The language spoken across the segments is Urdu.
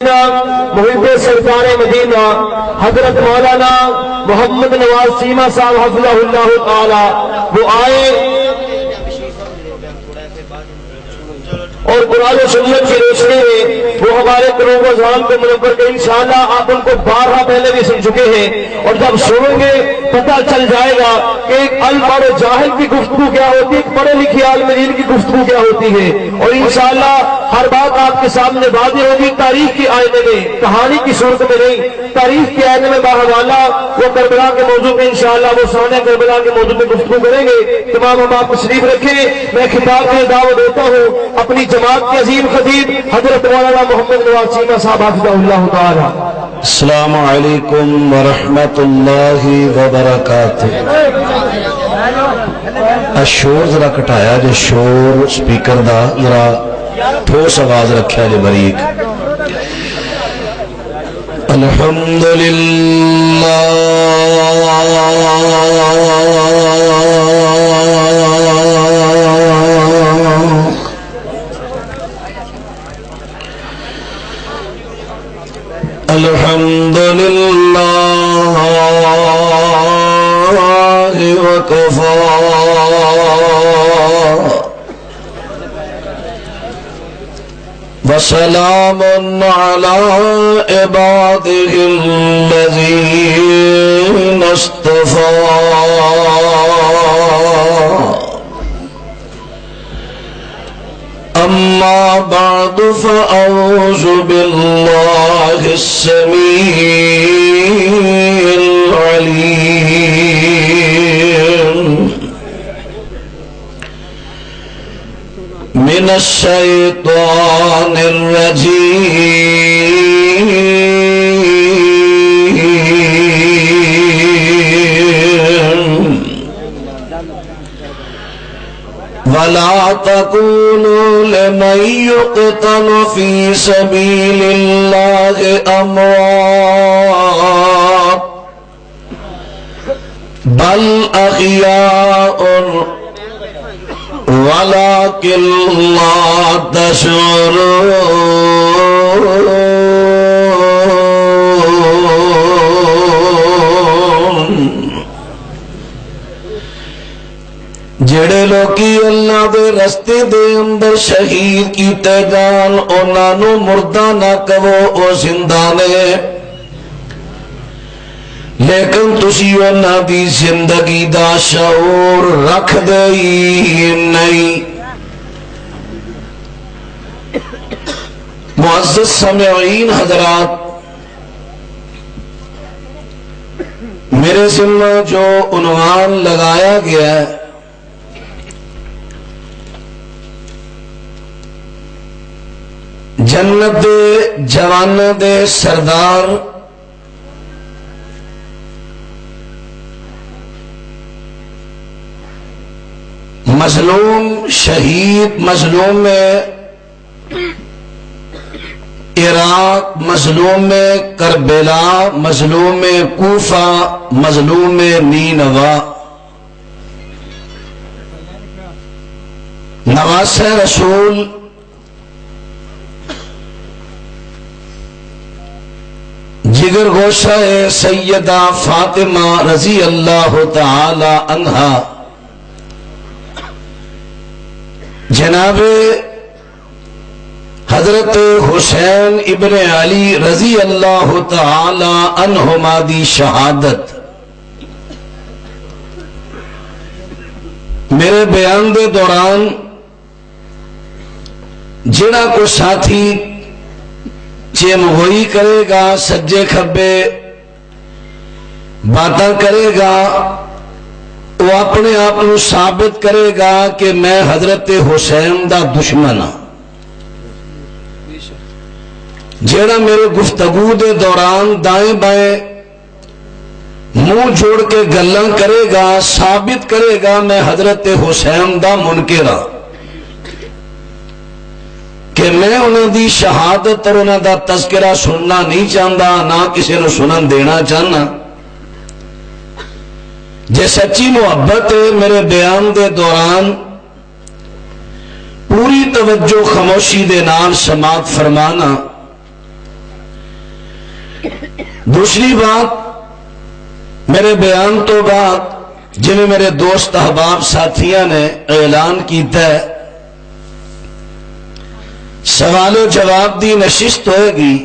محب سرکار مدینہ حضرت مولانا محمد نواز سیما صاحب حفظہ اللہ تعالی وہ آئے اور قرآن و سنت کی روشنی میں وہ ہمارے قلوب و اذہان کو منور کریں۔ انشاءاللہ آپ ان کو بارہا پہلے بھی سن چکے ہیں اور جب سنیں گے پتہ چل جائے گا کہ ایک الپڑھ جاہل کی گفتگو کیا ہوتی ہے، ایک پڑھے لکھے عالم دین کی گفتگو کیا ہوتی ہے، اور انشاءاللہ ہر بات آپ کے سامنے واضح ہوگی تاریخ کے آئینے میں، کہانی کی صورت میں نہیں، تاریخ کے آئینے میں باحوالہ وہ کربلا کے موضوع پہ انشاءاللہ وہ سانحہ کربلا کے موضوع پہ گفتگو کریں گے۔ تمام ہم آپ تشریف رکھیں۔ میں خطاب کے دعوت دیتا ہوں اپنی جماعت کے عظیم خطیب حضرت مولانا محمد نواز سیما صاحب حفظہ اللہ تعالی۔ السلام علیکم ورحمۃ اللہ وبرکاتہ۔ شور ذرا کٹایا جو شور سپیکر دا ذرا ٹھوس آواز رکھا جو بریک۔ الحمدللہ الحمدللہ وکفا وسلام علی عبادہ الذین اصطفیٰ۔ اما بعد فاعوذ باللہ السمیع العلیم من الشیطان الرجیم ولا تقولوا لمن يقتل في سبيل الله أموات بل أحياء ولكن لا تشعرون۔ جڑے لوکی اللہ دے رستے دے اندر شہید کیتے جان انہاں نو مردہ نہ کہو او زندہ نے، لیکن تسی انہاں دی زندگی دا شعور رکھ دے نہیں۔ معزز سامعین حضرات، میرے ذمہ جو عنوان لگایا گیا ہے جنت دے جوانوں دے سردار مظلوم شہید، مظلوم عراق، مظلوم کربلا، مظلوم کوفہ، مظلوم نینوا، نواسہ رسول جگر گوشہ سیدہ فاطمہ رضی اللہ تعالی عنہا، جناب حضرت حسین ابن علی رضی اللہ تعالی عنہما دی شہادت میرے بیان دے دوران جڑا کو ساتھی چیم ہوئی کرے گا، سجے کھبے باتاں کرے گا، وہ اپنے آپ کو ثابت کرے گا کہ میں حضرت حسین دا دشمن ہاں۔ جیڑا میرے گفتگو دے دوران دائیں بائیں منہ جوڑ کے گلاں کرے گا، ثابت کرے گا میں حضرت حسین دا منکر ہاں، کہ میں انہوں دی شہادت اور انہوں دا تذکرہ سننا نہیں چاہتا، نہ کسی نے سنن دینا چاہنا۔ جے سچی محبت ہے میرے بیان دے دوران پوری توجہ خاموشی دے نال سماعت فرمانا، دوسری بات میرے بیان تو بعد جنہیں میرے دوست احباب ساتھیاں نے اعلان کیتا ہے سوال و جواب دی نشست ہوئے گی.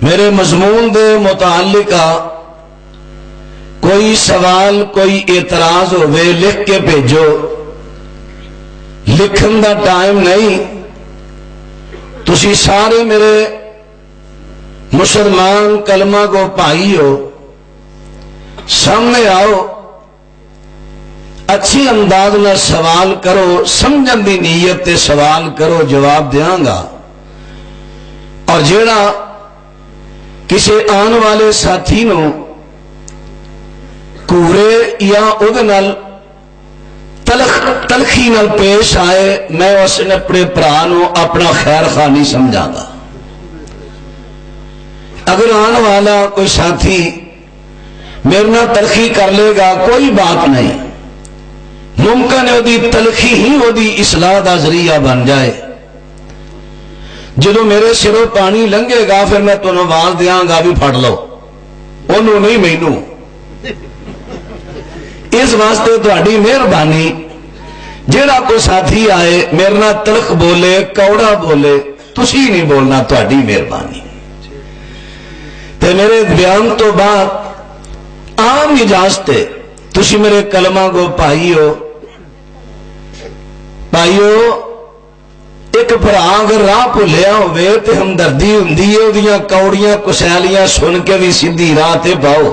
میرے مضمون دے متعلقہ کوئی سوال کوئی اعتراض ہوئے لکھ کے بھیجو. لکھن دا ٹائم نہیں. تسی سارے میرے مسلمان کلمہ کو بھائی ہو, سامنے آؤ, اچھی انداز میں سوال کرو, سمجھن دی نیت تے سوال کرو, جواب دیاں گا. اور جیڑا کسی آن والے ساتھی نو کورے یا ادھے نال تلخی نال پیش آئے, میں اس نے اپنے پرانو اپنا خیر خواہ نہیں سمجھا گا. اگر آن والا کوئی ساتھی میرے نال تلخی کر لے گا کوئی بات نہیں, ممکن ہے وہ تلخی ہی وہ اصلاح دا ذریعہ بن جائے. جدو میرے سروں پانی لنگے گا پھر میں تمہیں آواز دیاں گا بھی پھڑ لو, انہوں نہیں مینوں. اس واسطے تہاڈی مہربانی جیڑا کوئی ساتھی آئے میرے نال تلخ بولے کوڑا بولے تسی نہیں بولنا, تہاڈی مہربانی. تے میرے بیان تو بعد عام اجازت تسی میرے کلمہ کو پائیو ایک بھرا اگر راہ بھولیا ہوئے تے ہمدردی ہوندی ہے اودیاں کوڑیاں کسیلیاں سن کے بھی سیدھی راہ تے پاؤ.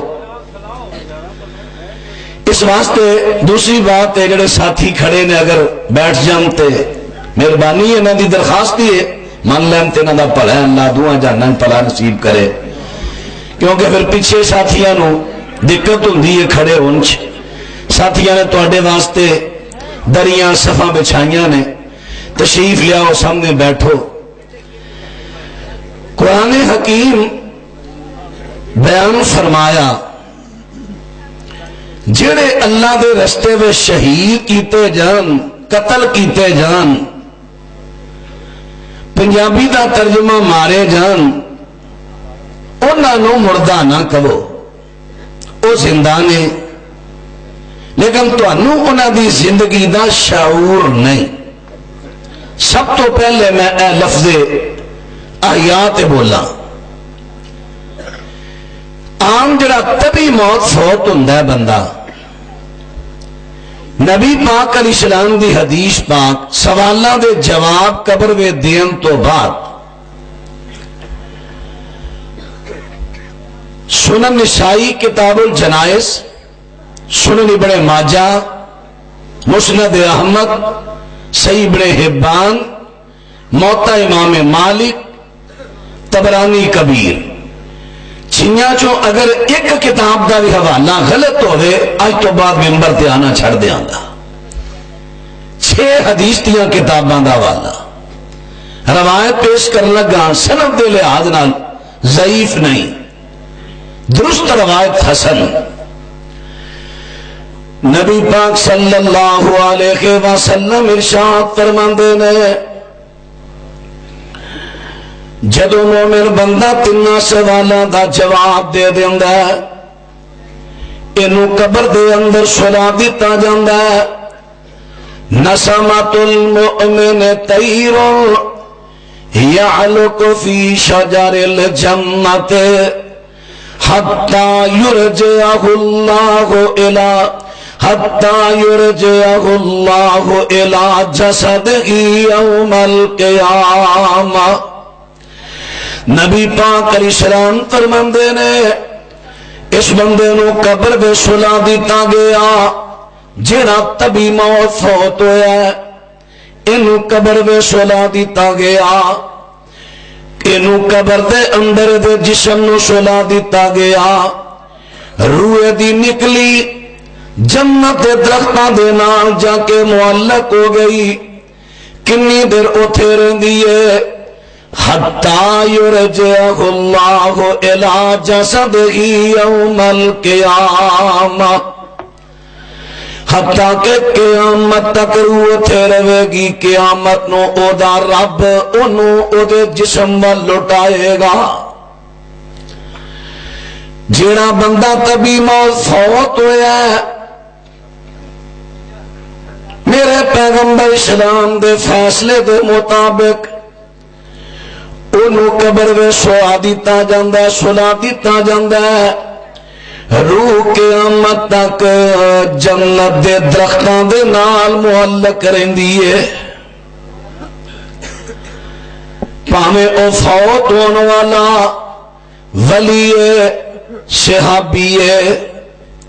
اس واسطے دوسری بات ہے جڑے ساتھی کھڑے نے اگر بیٹھ جانتے مہربانی ہے, انہاں دی درخواست ہے من لین تے انہاں دا بھلا اللہ دعا جانن بھلا نصیب کرے, کیونکہ پھر پیچھے ساتھیاں نو دقت ہوندی ہے کھڑے ہون چ. ساتھیاں نے تواڈے واسطے دریاں صفاں بچھائیاں نے, تشریف لیاؤ سامنے بیٹھو. قرآن حکیم بیان فرمایا جڑے اللہ دے رستے میں شہید کیتے جان, قتل کیتے جان, پنجابی دا ترجمہ مارے جان, انہاں نو مردہ نہ کہو, او زندہ نے لیکن تانوں انہاں دی زندگی دا شعور نہیں. سب تو پہلے میں اے لفظ احیات بولا. عام جڑا طبی موت فوت ہوندا ہے بندہ, نبی پاک علیہ السلام دی حدیث پاک سوالاں دے جواب قبر وے دین تو بعد سنن نسائی کتاب الجنائز, سنن ابن ماجہ, مسند احمد, صحیح ابن حبان, موطا امام مالک, طبرانی کبیر, چھیاں چو اگر ایک کتاب دا بھی حوالہ غلط ہوئے آج تو بعد ممبر تے آنا چھڑ دیاں گا. 6 حدیث دیاں کتاباں دا حوالہ روایت پیش کر لگا, سند دے لحاظ نال ضعیف نہیں, درست روایت حسن. نبی پاک صلی اللہ علیہ وسلم ارشاد فرماندے نے جدو مومن بندہ 3 سوالاں دا جواب دے دیندا ہے, اینو قبر دے اندر سلا دتا جاندا ہے. نسمۃ المؤمن طیر یعلق فی شجر الجنۃ حتی یرجعہ اللہ الی جسدہ یوم القیامہ. نبی پاک علیہ السلام فرماندے نے اس بندے نو قبر بے سلا دیتا گیا جڑا طبی موت فوت ہویا ہے, اینو قبر بے سلا دیتا گیا, اینو قبر دے اندر دے جسم نو سلا دیتا گیا. روح دی نکلی جنت درختاں دے نال جا کے معلق ہو گئی. کنی دیر اوتھے رہندی ہے حتی یرجعہ اللہ الی جسدہ یوم القیامہ, حتیٰ کہ قیامت تک روح تھے رہے گی. قیامت نو او دا رب انہوں او دے جسم وال لٹائے گا. جیڑا بندہ طبی موت فوت ہویا ہے میرے پیغمبر اسلام دے فیصلے دے مطابق انہوں قبر میں سوا دیتا جاندہ ہے، سلا دیتا جاندہ ہے، روح قیامت تک جنت دے درختان دے نال معلق رہندی ہے، پاویں او فوت ہونے والا ولی ہے، صحابی ہے،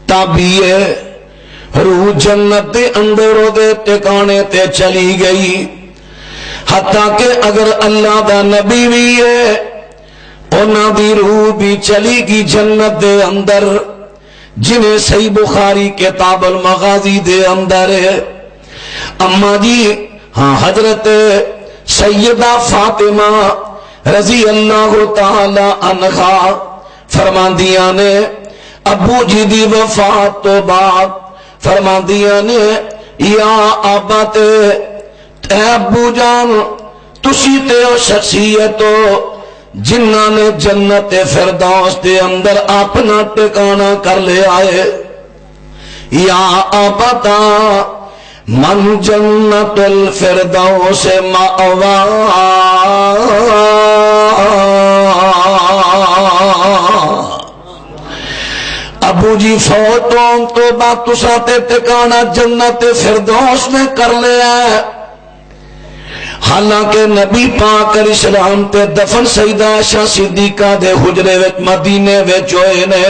تابعی ہے، روح جنت دے اندر دے ٹکانے تے چلی گئی، حتیٰ کہ اگر اللہ دا نبی بھی ہے انہاں دی روح بھی چلی گی جنت دے اندر، جنہیں صحیح بخاری کتاب المغازی دے اندر ہے۔ اما جی ہاں حضرت سیدہ فاطمہ رضی اللہ تعالی عنہا فرماندیاں نے ابو جی دی وفات تو بعد فرماندیاں نے یا آبات اے ابو جان تسی تے او شخصیت ہو جنہاں نے جنت فردوس دے اندر اپنا ٹکانا کر لے آئے، یا آبتا من جنت الفردوس مأوا ابو جی فوتوں تو بعد تساتے ٹکانا جنت فردوس میں کر لیا ہے، حالانکہ نبی پاک علیہ السلام تے دفن سیدہ عائشہ صدیقہ دے حجرے وچ مدینے وچ ہوئے نے،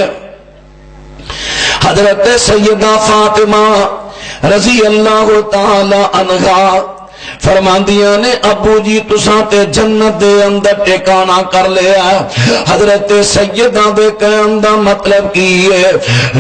حضرت سیدہ فاطمہ رضی اللہ تعالی عنہا فرماندیاں نے ابو جی تساں تے جنت دے اندر ٹھکانہ کر لیا، حضرت سیدہ دے کہن دا مطلب کی ہے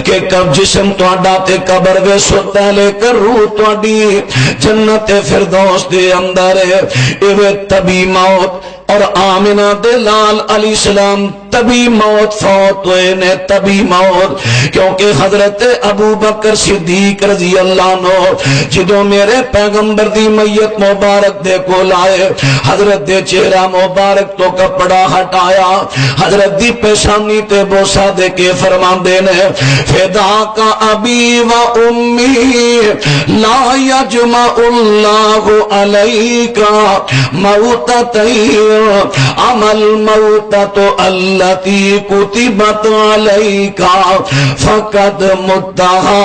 کہ کب جسم تہاڈا تے قبر وچ ستا لے کر روح تہاڈی جنت فردوس دے اندر ہے، ایویں طبی موت اور آمنہ دے لال علیہ السلام طبی موت فوت ہوئے نے، طبی موت، کیونکہ حضرت ابو بکر صدیق رضی اللہ عنہ جدوں میرے پیغمبر دی میت مبارک دے کو لائے، حضرت دے چہرہ مبارک تو کپڑا ہٹایا، حضرت دی پیشانی تے بوسہ دے کے فرماندے نے فدا کا ابی و امی لا یجمع اللہ علیکا موتتین عمل موتت اللتی کتبت علیکا فقد متہا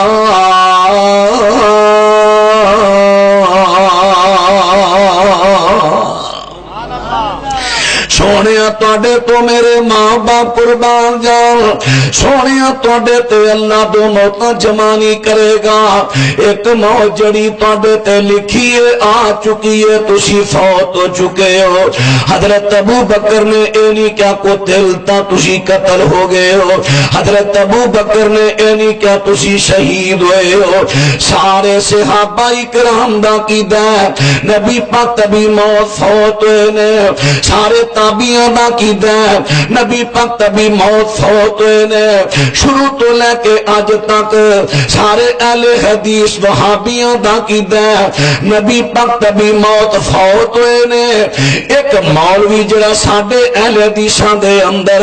سونیا توڑے تو میرے ماں باپ قربان جان، سونیا توڑے تے اللہ دو موتاں جمانی کرے گا، ایک موت جڑی توڑے تے لکھیے آ چکیے تسی فوت ہو چکے ہو، حضرت ابو بکر نے اینی کیا کو تلتا تسی قتل ہو گئے ہو، حضرت ابو بکر نے اینی کیا تسی شہید ہوئے ہو، سارے صحابہ اکرام دا کی دے نبی پاک تبھی موت فوت ہوئے نے، سارے تابعیاں دا کی دے نبی پاک تبھی موت فوت ہوئے نے، شروع تو لے کے آج تک سارے اہل حدیث وہابیاں دا کی دے نبی پاک تبھی موت فوت ہوئے نے۔ ایک مولوی جڑا ساڑھے اہل حدیثاں دے اندر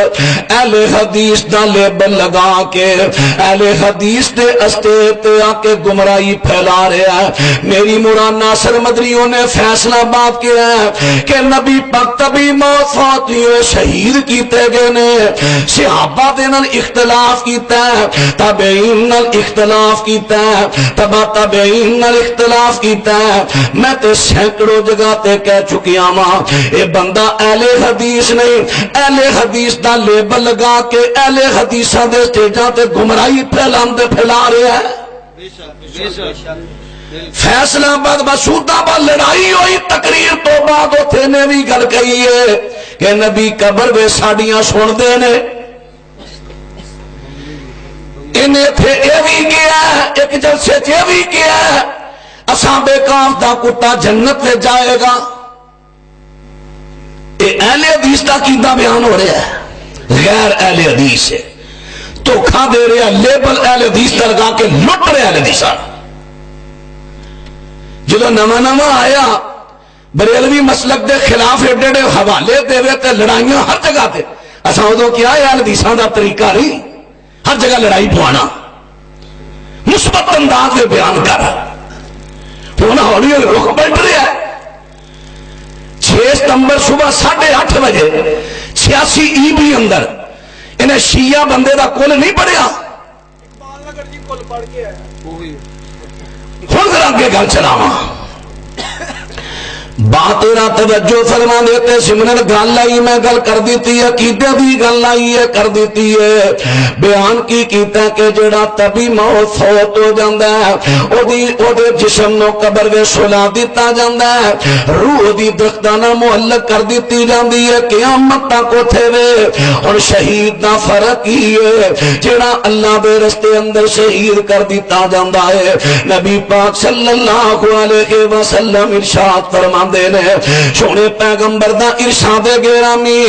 اہل حدیث دا لیبل لگا کے اہل حدیث دے اسٹیٹ آ کے گمراہی پھیلا رہا ہے، میری مراد ناصر مدریوں نے فیصلہ بات کیا ہے کہ نبی پاک تبھی موت فوت ہوئے شہید کیتے گئے نے، صحابہ دے نال اختلاف کیتا ہے، تابعین نال اختلاف کیتا ہے، تبع تابعین نال اختلاف کیتا ہے، میں تے سینکڑوں جگہ تے کہہ چکیا ماں اے بندہ اہل حدیث نہیں، اہل حدیث دا لیبل لگا کے اہل حدیثاں دے سٹیجاں تے گمراہی پھیلا رہا ہے۔ فیصلہ آباد مسعود آباد لڑائی ہوئی، تقریر تو بعد اتھے نے بھی گل کہی ہے کہ نبی قبر وے ساڑیاں سن دے نے، انہیں تھے یہ بھی کیا ہے، ایک جلسے یہ بھی کیا ہے اصحاب کہف دا کتا جنت میں جائے گا، یہ اہل حدیث دا کیدہ بیان ہو رہا ہے، غیر اہل حدیث ہے، دھوکھا دے رہا لیبل اہل حدیث لگا کے لٹ رہے اہل حدیث۔ جدو نواں نواں آیا بریلوی مسلک دے خلاف ایڈے حوالے دے تے لڑائیاں ہر جگہ تے، اساں ادو کیا ہے اہل حدیثاں دا طریقہ نہیں، ہر جگہ لڑائی پوانا، مثبت انداز میں بیان کر ہونا ہولی رخ پلٹ رہا ہے۔ 6 ستمبر صبح 8:30 بجے 86 ای اندر انہیں شیعہ بندے دا کل نہیں پڑھیا، ہوں ذرا اگے گل چلاواں۔ بات توجہ فرما دیتے سمرن گل آئی میں گل کر دیتی ہے، عقیدے دی گل آئی ہے کر دیتی ہے، بیان کی کیتا کہ جڑا طبی موت فوت ہو جاندا ہے او دے جسم نو قبر وچ سلا دتا جاندا ہے، روح دی درختانہ معلق کر دیتی جاندی ہے قیامت تک اوتھے وے۔ اور شہید دا فرق ہی ہے جڑا اللہ دے رستے اندر شہید کر دیتا جاندا ہے۔ نبی پاک صلی اللہ علیہ وسلم ارشاد فرما سونے پیغمبر دا ارشاد گرامی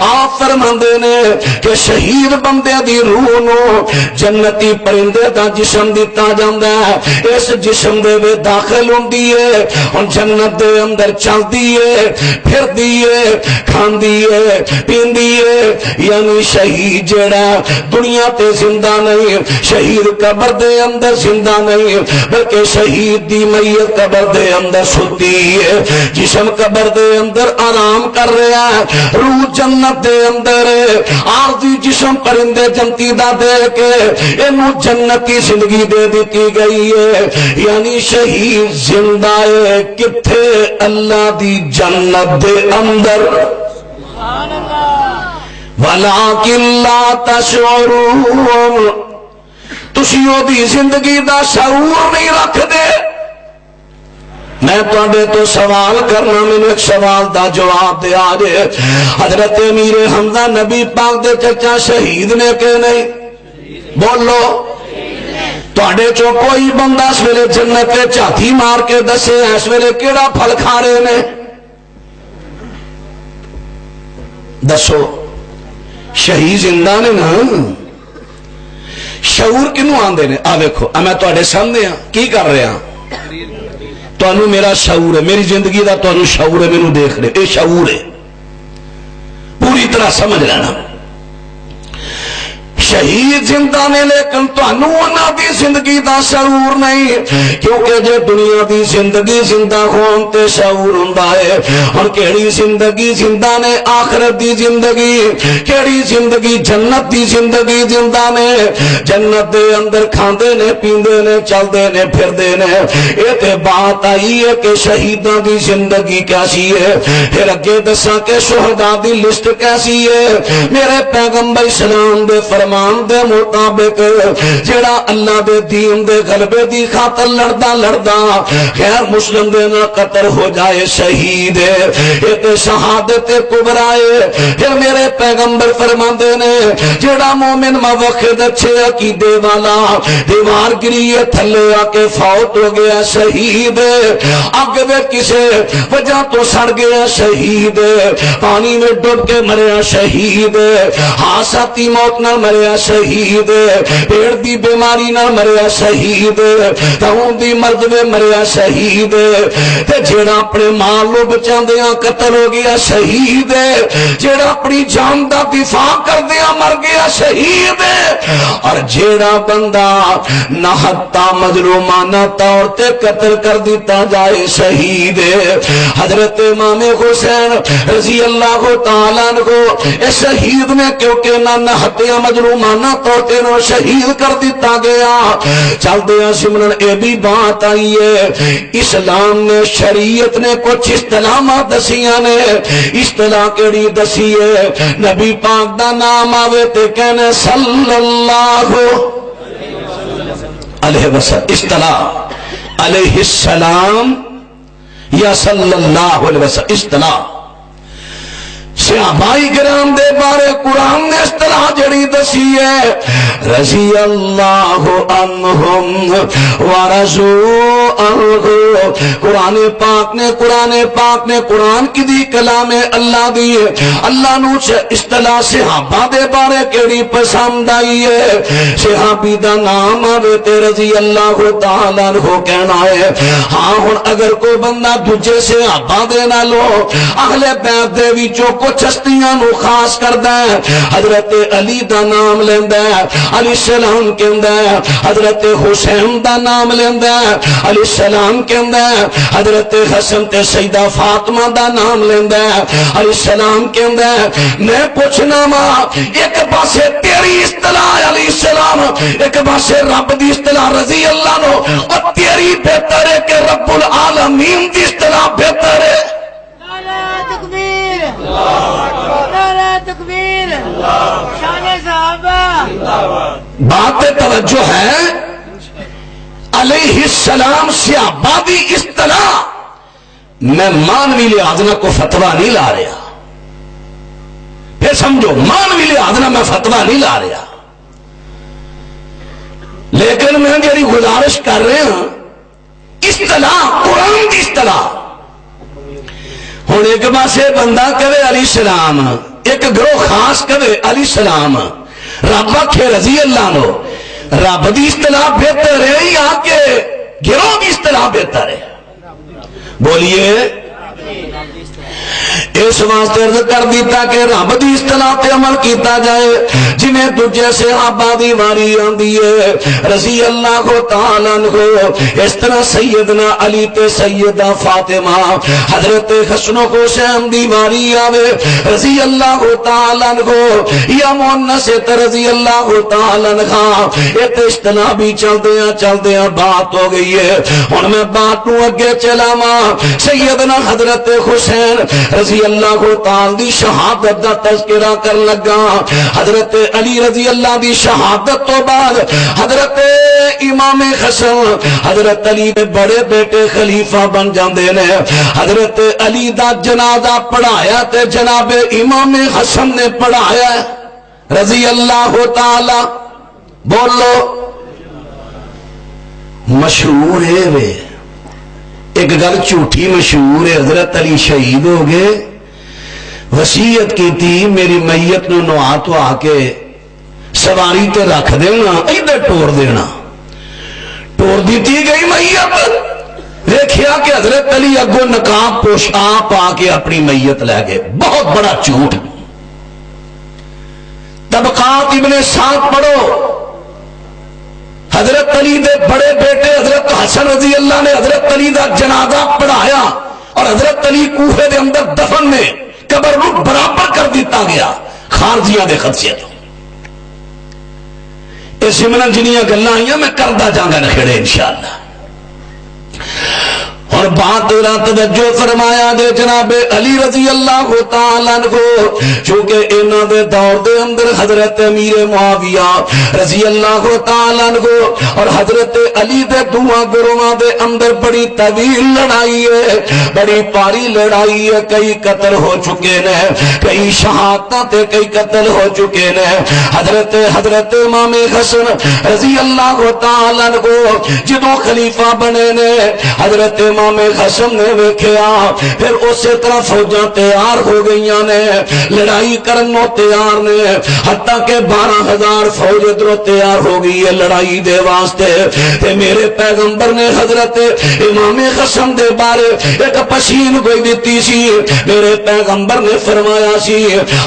آپ فرماندے نے کہ شہید بندے دی روح نو جنتی پرندے دا جسم دتا جاندا ہے، اس جسم دے وچ داخل ہوندی ہے اور جنت دے اندر چلدی ہے، پھردی ہے، کھاندی ہے، پیندی ہے۔ یعنی شہید جڑا دنیا تے زندہ نہیں، شہید قبر دے اندر زندہ نہیں، بلکہ شہید دی میت قبر دے اندر ستی ہے، جسم قبر دے اندر آرام کر رہا ہے، روح جنت دے اندر عارضی جسم پرندے جنتی دا دے کے انہوں جنتی زندگی دے دیتی گئی ہے۔ یعنی شہید زندہ ہے کتھے؟ اللہ دی جنت دے اندر، وَلَٰكِن لَا تَشْعُرُونَ، تُسیوں دی زندگی دا شعور نہیں رکھ دے۔ میں تواڈے تو سوال کرنا، میں ایک سوال دا جواب دے آجے۔ حضرت امیر حمزہ نبی پاک دے چچا شہید نے کہ نہیں؟ بولو تواڈے چو کوئی بندہ اس ویلے جنت تے چاتی مار کے دسے اس ویلے کیڑا پھل کھا رہے نے؟ دسو شہید زندہ نے نا؟ شعور کنوں آندے نے؟ آ ویکھو میں تواڈے سامنے ہاں کی کر رہے ہاں، تانوں میرا شعور ہے، میری زندگی دا تانوں شعور ہے، مینوں دیکھ رہے، اے شعور ہے، پوری طرح سمجھ لینا۔ شہید زندہ نے لیکن تانوں انہاں دی زندگی دا شعور نہیں، کیونکہ جے دنیا دی زندگی زندہ ہون تے شعور ہوندا ہے۔ اور کیڑی زندگی زندہ نے؟ آخرت دی زندگی۔ کیڑی زندگی؟ جنت دی زندگی زندہ نے، جنت دے اندر کھاندے نے، پیندے نے، چلدے نے، پھردے نے۔ اے تے بات آئی ہے کہ شہیداں دی زندگی کیسی ہے، پھر اگے دساں کہ شہداء دی لسٹ کیسی ہے۔ میرے پیغمبر اسلام دے فرمان دے مطابق جڑا اللہ دے دین دے غلبے دی خاطر لڑدا لڑدا غیر مسلم دے نہ قتل ہو جائے شہید ہے، یہ تے شہادت کبریٰ ہے۔ پھر میرے پیغمبر فرماندے نے جڑا مومن موحد اچھے عقیدے والا دیوار گری ہے تھلے آ کے فوت ہو گیا شہید ہے، اگ میں کسے وجہ تو سڑ گیا شہید ہے، پانی میں ڈوب کے مریا شہید ہے، حادثاتی موت نہ مریا شہید، پیڑ دی بیماری نہ مریا شہید، تاؤں دی مرض میں مریا شہید، تے جیڑا اپنے مال لو بچاندیاں قتل ہو گیا شہید، جیڑا اپنی جان دا دفاع کردیاں مر گیا شہید، اور جیڑا بندہ نہتا مظلومانہ طور تے قتل کر دیتا جائے شہید۔ حضرت امام حسین رضی اللہ تعالیٰ عنہ اس شہید نے کیونکہ نہ نہتیاں مظلومانہ طور تے نو شہید کر دیتا گیا۔ چل دیا سمرن اے بھی بات آئی ہے، اسلام نے شریعت نے کچھ اصطلاحات دسیاں نے، اصطلاح کیڑی دسی ہے؟ نبی پاک دا نام آوے تے کہنے صلی اللہ علیہ وسلم، اصطلاح علیہ السلام یا صلی اللہ علیہ وسلم، اصطلاح صحابائی کرام دے بارے قرآن نے اصطلاح جڑی دسی ہے رضی اللہ عنہم ورضوا عنہ۔ قرآن پاک نے قرآن کی دی کلام اللہ دی اللہ نو اصطلاح صحابہ دے بارے کیڑی پسند آئی ہے، صحابی دا نام آوے تے رضی اللہ تعالیٰ عنہ کہنا ہے۔ ہاں ہن اگر کوئی بندہ دوجے صحابہ دے نالو اہل بیت دے وچوں کچھ ہستیاں نو خاص کردا ہے، حضرت علی دا نام لیندا ہے علیہ السلام کہندا ہے حضرت حسین دا نام لیندا ہے علیہ السلام کہندا ہے حضرت حسن تے سیدہ فاطمہ دا نام لیندا ہے علیہ السلام کہندا ہے میں پوچھنا وا ایک پاسے تیری اصطلاح علیہ السلام ایک پاسے رب دی اصطلاح رضی اللہ نو اور تیری بہتر ہے کہ رب العالمین دی اصطلاح بہتر ہے نعرہ تکبیر نعرہ تکبیر شان صحابہ بات توجہ ہے علیہ السلام صحابہ دی اصطلاح میں مانوی لحاظ نہ کو فتویٰ نہیں لا رہا پھر سمجھو مانوی لحاظ نہ میں فتویٰ نہیں لا رہا لیکن میں جی گزارش کر رہا ہوں اصطلاح قرآن کی اصطلاح ہوں ایک پاسے بندہ کہے علیہ السلام ایک گروہ خاص کہے علیہ السلام رب آکھے رضی اللہ نو رب دی اصطلاح بہتر ہے یا کہ گروہ کی اصطلاح بہتر ہے بولیے اس واسطے عرض کر دیتا کہ رب دی اصطلاح تے عمل کیتا جائے جنہیں دجے صحابہ دی واری آندی ہے رضی اللہ تعالی عنہ اس طرح سیدنا علی تے سیدہ فاطمہ حضرت حسن و حسین دی واری آوے رضی اللہ تعالی عنہ یا مونس رضی اللہ تعالی عنہ یہ تے اصطلاح بھی چلدیاں بات ہو گئی ہے ہن میں بات نو اگے چلاواں سیدنا حضرت حسین رضی اللہ تعالی دی شہادت دا تذکرہ کر لگا حضرت علی رضی اللہ دی شہادت تو بعد حضرت امام حسن حضرت علی دے بڑے بیٹے خلیفہ بن جاندے نے حضرت علی دا جنازہ پڑھایا تے جناب امام حسن نے پڑھایا رضی اللہ تعالی بولو مشہور ہے وے ایک گل جھوٹی مشہور ہے حضرت علی شہید ہو گئے وصیت کی تھی میری میت نو نوا تو آ کے سواری تے رکھ دینا ادھر ٹور دینا ٹور دیتی گئی میت دیکھیا کہ حضرت علی اگو نقاب پوشاک پا کے اپنی میت لے گئے بہت بڑا جھوٹ طبقات ابن سعد پڑھو حضرت علی دے بڑے بیٹے حضرت حسن رضی اللہ نے حضرت علی دا جنازہ پڑھایا اور حضرت علی کوفے دے اندر دفن میں قبر نو برابر کر دیتا گیا خارجیاں دے خدشے تو اس من جنیاں گلاں آئیاں میں کردا جاگا نکھڑے انشاءاللہ اور بات را توجہ فرمایا دے جناب علی رضی اللہ تعالی عنہ چونکہ انہاں دے دور دے اندر حضرت امیر معاویہ رضی اللہ تعالی عنہ اور حضرت علی دے دوواں گروہاں دے اندر بڑی طویل لڑائی ہے بڑی پاری لڑائی ہے کئی قتل ہو چکے نے کئی شہادتاں تے کئی قتل ہو چکے نے حضرت امام حسن رضی اللہ تعالی عنہ جدوں خلیفہ بنے نے حضرت امام حسن نے ویکھیا پھر اسی طرح فوجاں تیار ہو گئیاں نے لڑائی کرنوں تیار نے حتیٰ کہ 12,000 فوج ادھروں تیار ہو گئی ہے لڑائی دے واسطے تے میرے پیغمبر نے حضرت امام حسن دے بارے ایک پشین کوئی دیتی سی میرے پیغمبر نے فرمایا سی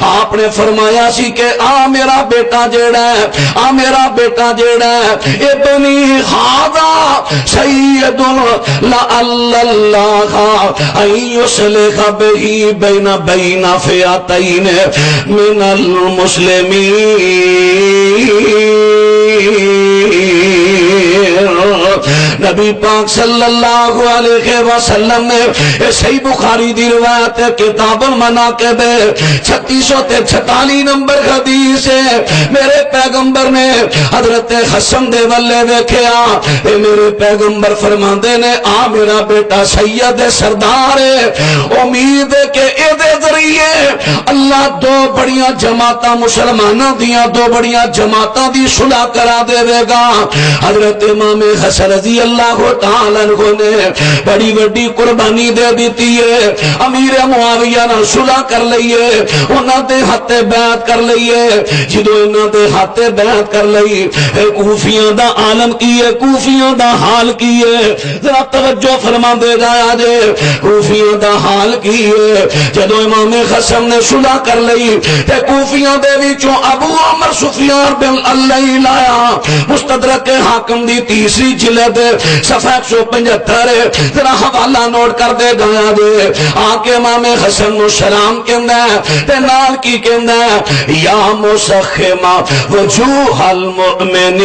آپ نے فرمایا سی کہ میرا بیٹا جیڑا ہے میرا بیٹا جیڑا ہے ابنی ہاذا سید اللہ یصلح بہی بین فئتین من المسلمین نبی پاک صلی اللہ علیہ وسلم نے صحیح بخاری دی روایت کتاب المناقب 3646 نمبر حدیث ہے میرے پیغمبر نے حضرت حسن دے والے ویکھیا اے میرے پیغمبر فرماندے نے میرا بیٹا سید سردار ہے امید ہے کہ اے دے ذریعے اللہ دو بڑیاں جماعتاں مسلماناں دیاں دو بڑیاں جماعتاں دی صلح کرا دے گا حضرت امام حسن رضی اللہ اللہ تعالی عنہ نے بڑی بڑی قربانی دے دیتی ہے، امیر معاویہ نال صلح کر لئیے، انہاں دے ہاتھے بیعت کر لئیے، جدوں انہاں دے ہاتھے بیعت کر لئی، کوفیاں دا عالم کی ہے، کوفیاں دا حال کی ہے، ذرا توجہ فرما دے جایا جے، کوفیاں دا حال کی ہے، جدوں امام حسن نے صلح کر لئی تے کوفیاں دے وچوں ابو عمر سفیان بن اللیل آیا، مستدرک حاکم دی تیسری جلد صفحہ 175، ذرا حوالہ نوٹ کر دے گایا دے، آکے امام حسن نو سلام کہندا ہے تے نال کی کہندا ہے، یا مسخما وجوہ المؤمنین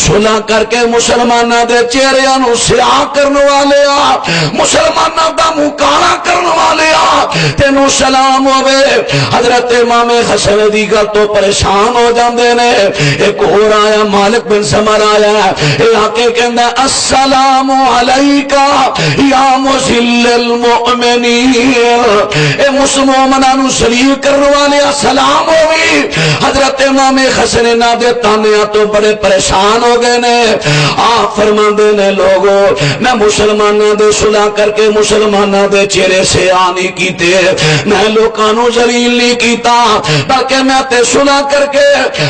صلح کر کے مسلمانہ دے چہریاں نو سیاہ کرنے والے آ، مسلمانہ دا منہ کالا کرنے والے آ، تینو سلام ہوئے۔ حضرت امام حسن دی گل تو پریشان ہو جاندے نے، ایک اور آیا مالک بن سمر آیا، اے آکے کہندہ السلام علیکہ یا مزل المؤمنین، اے مومنانو سلیل کرنے والے سلام ہوئی۔ حضرت امام حسن نہ دے تانیاں تو بڑے پریشان ہو گئے نے، آپ فرما دے نے لوگوں میں مسلمانہ دے صلح کر کے مسلمانہ دے چہرے سے آنی کیتے، میں لوکانو ذلیل نہیں کیتا، بلکہ میں تے صلح کر کے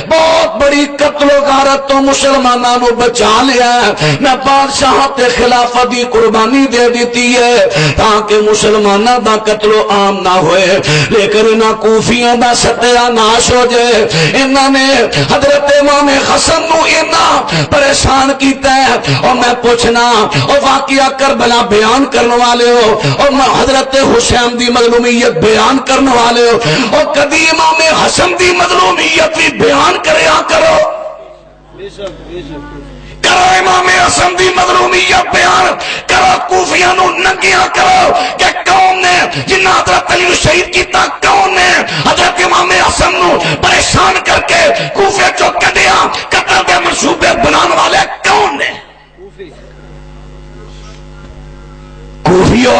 بہت بڑی قتل و غارت تو مسلمانہ نو بچا لیا، میں بادشاہ تے خلافت دی قربانی دے دیتی ہے تاکہ مسلمانہ دا قتل و عام نہ ہوئے، لیکن انہاں کوفیاں دا ستیہ ناش ہو جائے۔ انہاں نے حضرت امام حسن نو انہاں پریشان کیتا ہے، اور میں پوچھنا اور واقعہ کربلا بیان کرنے والے ہو، اور میں حضرت حسین دی مظلومیت بیان کرنے والے ہو، اور کدی امام حسن دی مظلومیت بھی بیان کریا کرو، کرو امام حسن دی مظلومیت بیان کرو، کوفیاں نو ننگیاں کرو کہ کون نے جنہ حضرت علی شہید کیتا، کون نے حضرت امام حسن نو پریشان کر کے کوفے چو کڈیا، قتل دے منصوبے بنان والے کون نے؟ کوفیو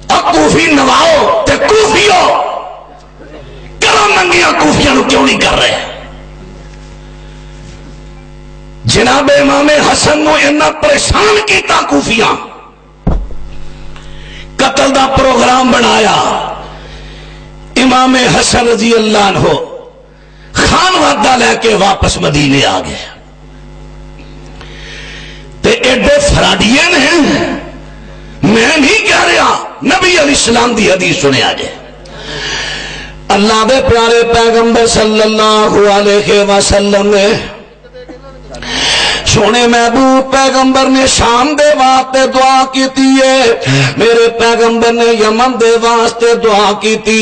اور کوفی نواؤ تے کوفیو کرو ننگیاں، کوفیاں نو کیوں نہیں کر رہے؟ جناب امام حسن نو انہاں پریشان کیتا، کوفیاں قتل دا پروگرام بنایا، امام حسن رضی اللہ عنہ خان وعدہ لے کے واپس مدینے آ گئے، تے ایڈے فراڈیے نے، میں نہیں کہہ رہا، نبی علیہ السلام دی حدیث سنے آجے، اللہ دے پیارے پیغمبر صلی اللہ علیہ وسلم نے سونے محبوب پیغمبر نے شام دے واسطے دعا کیتی ہے، میرے پیغمبر نے یمن دے واسطے دعا کیتی،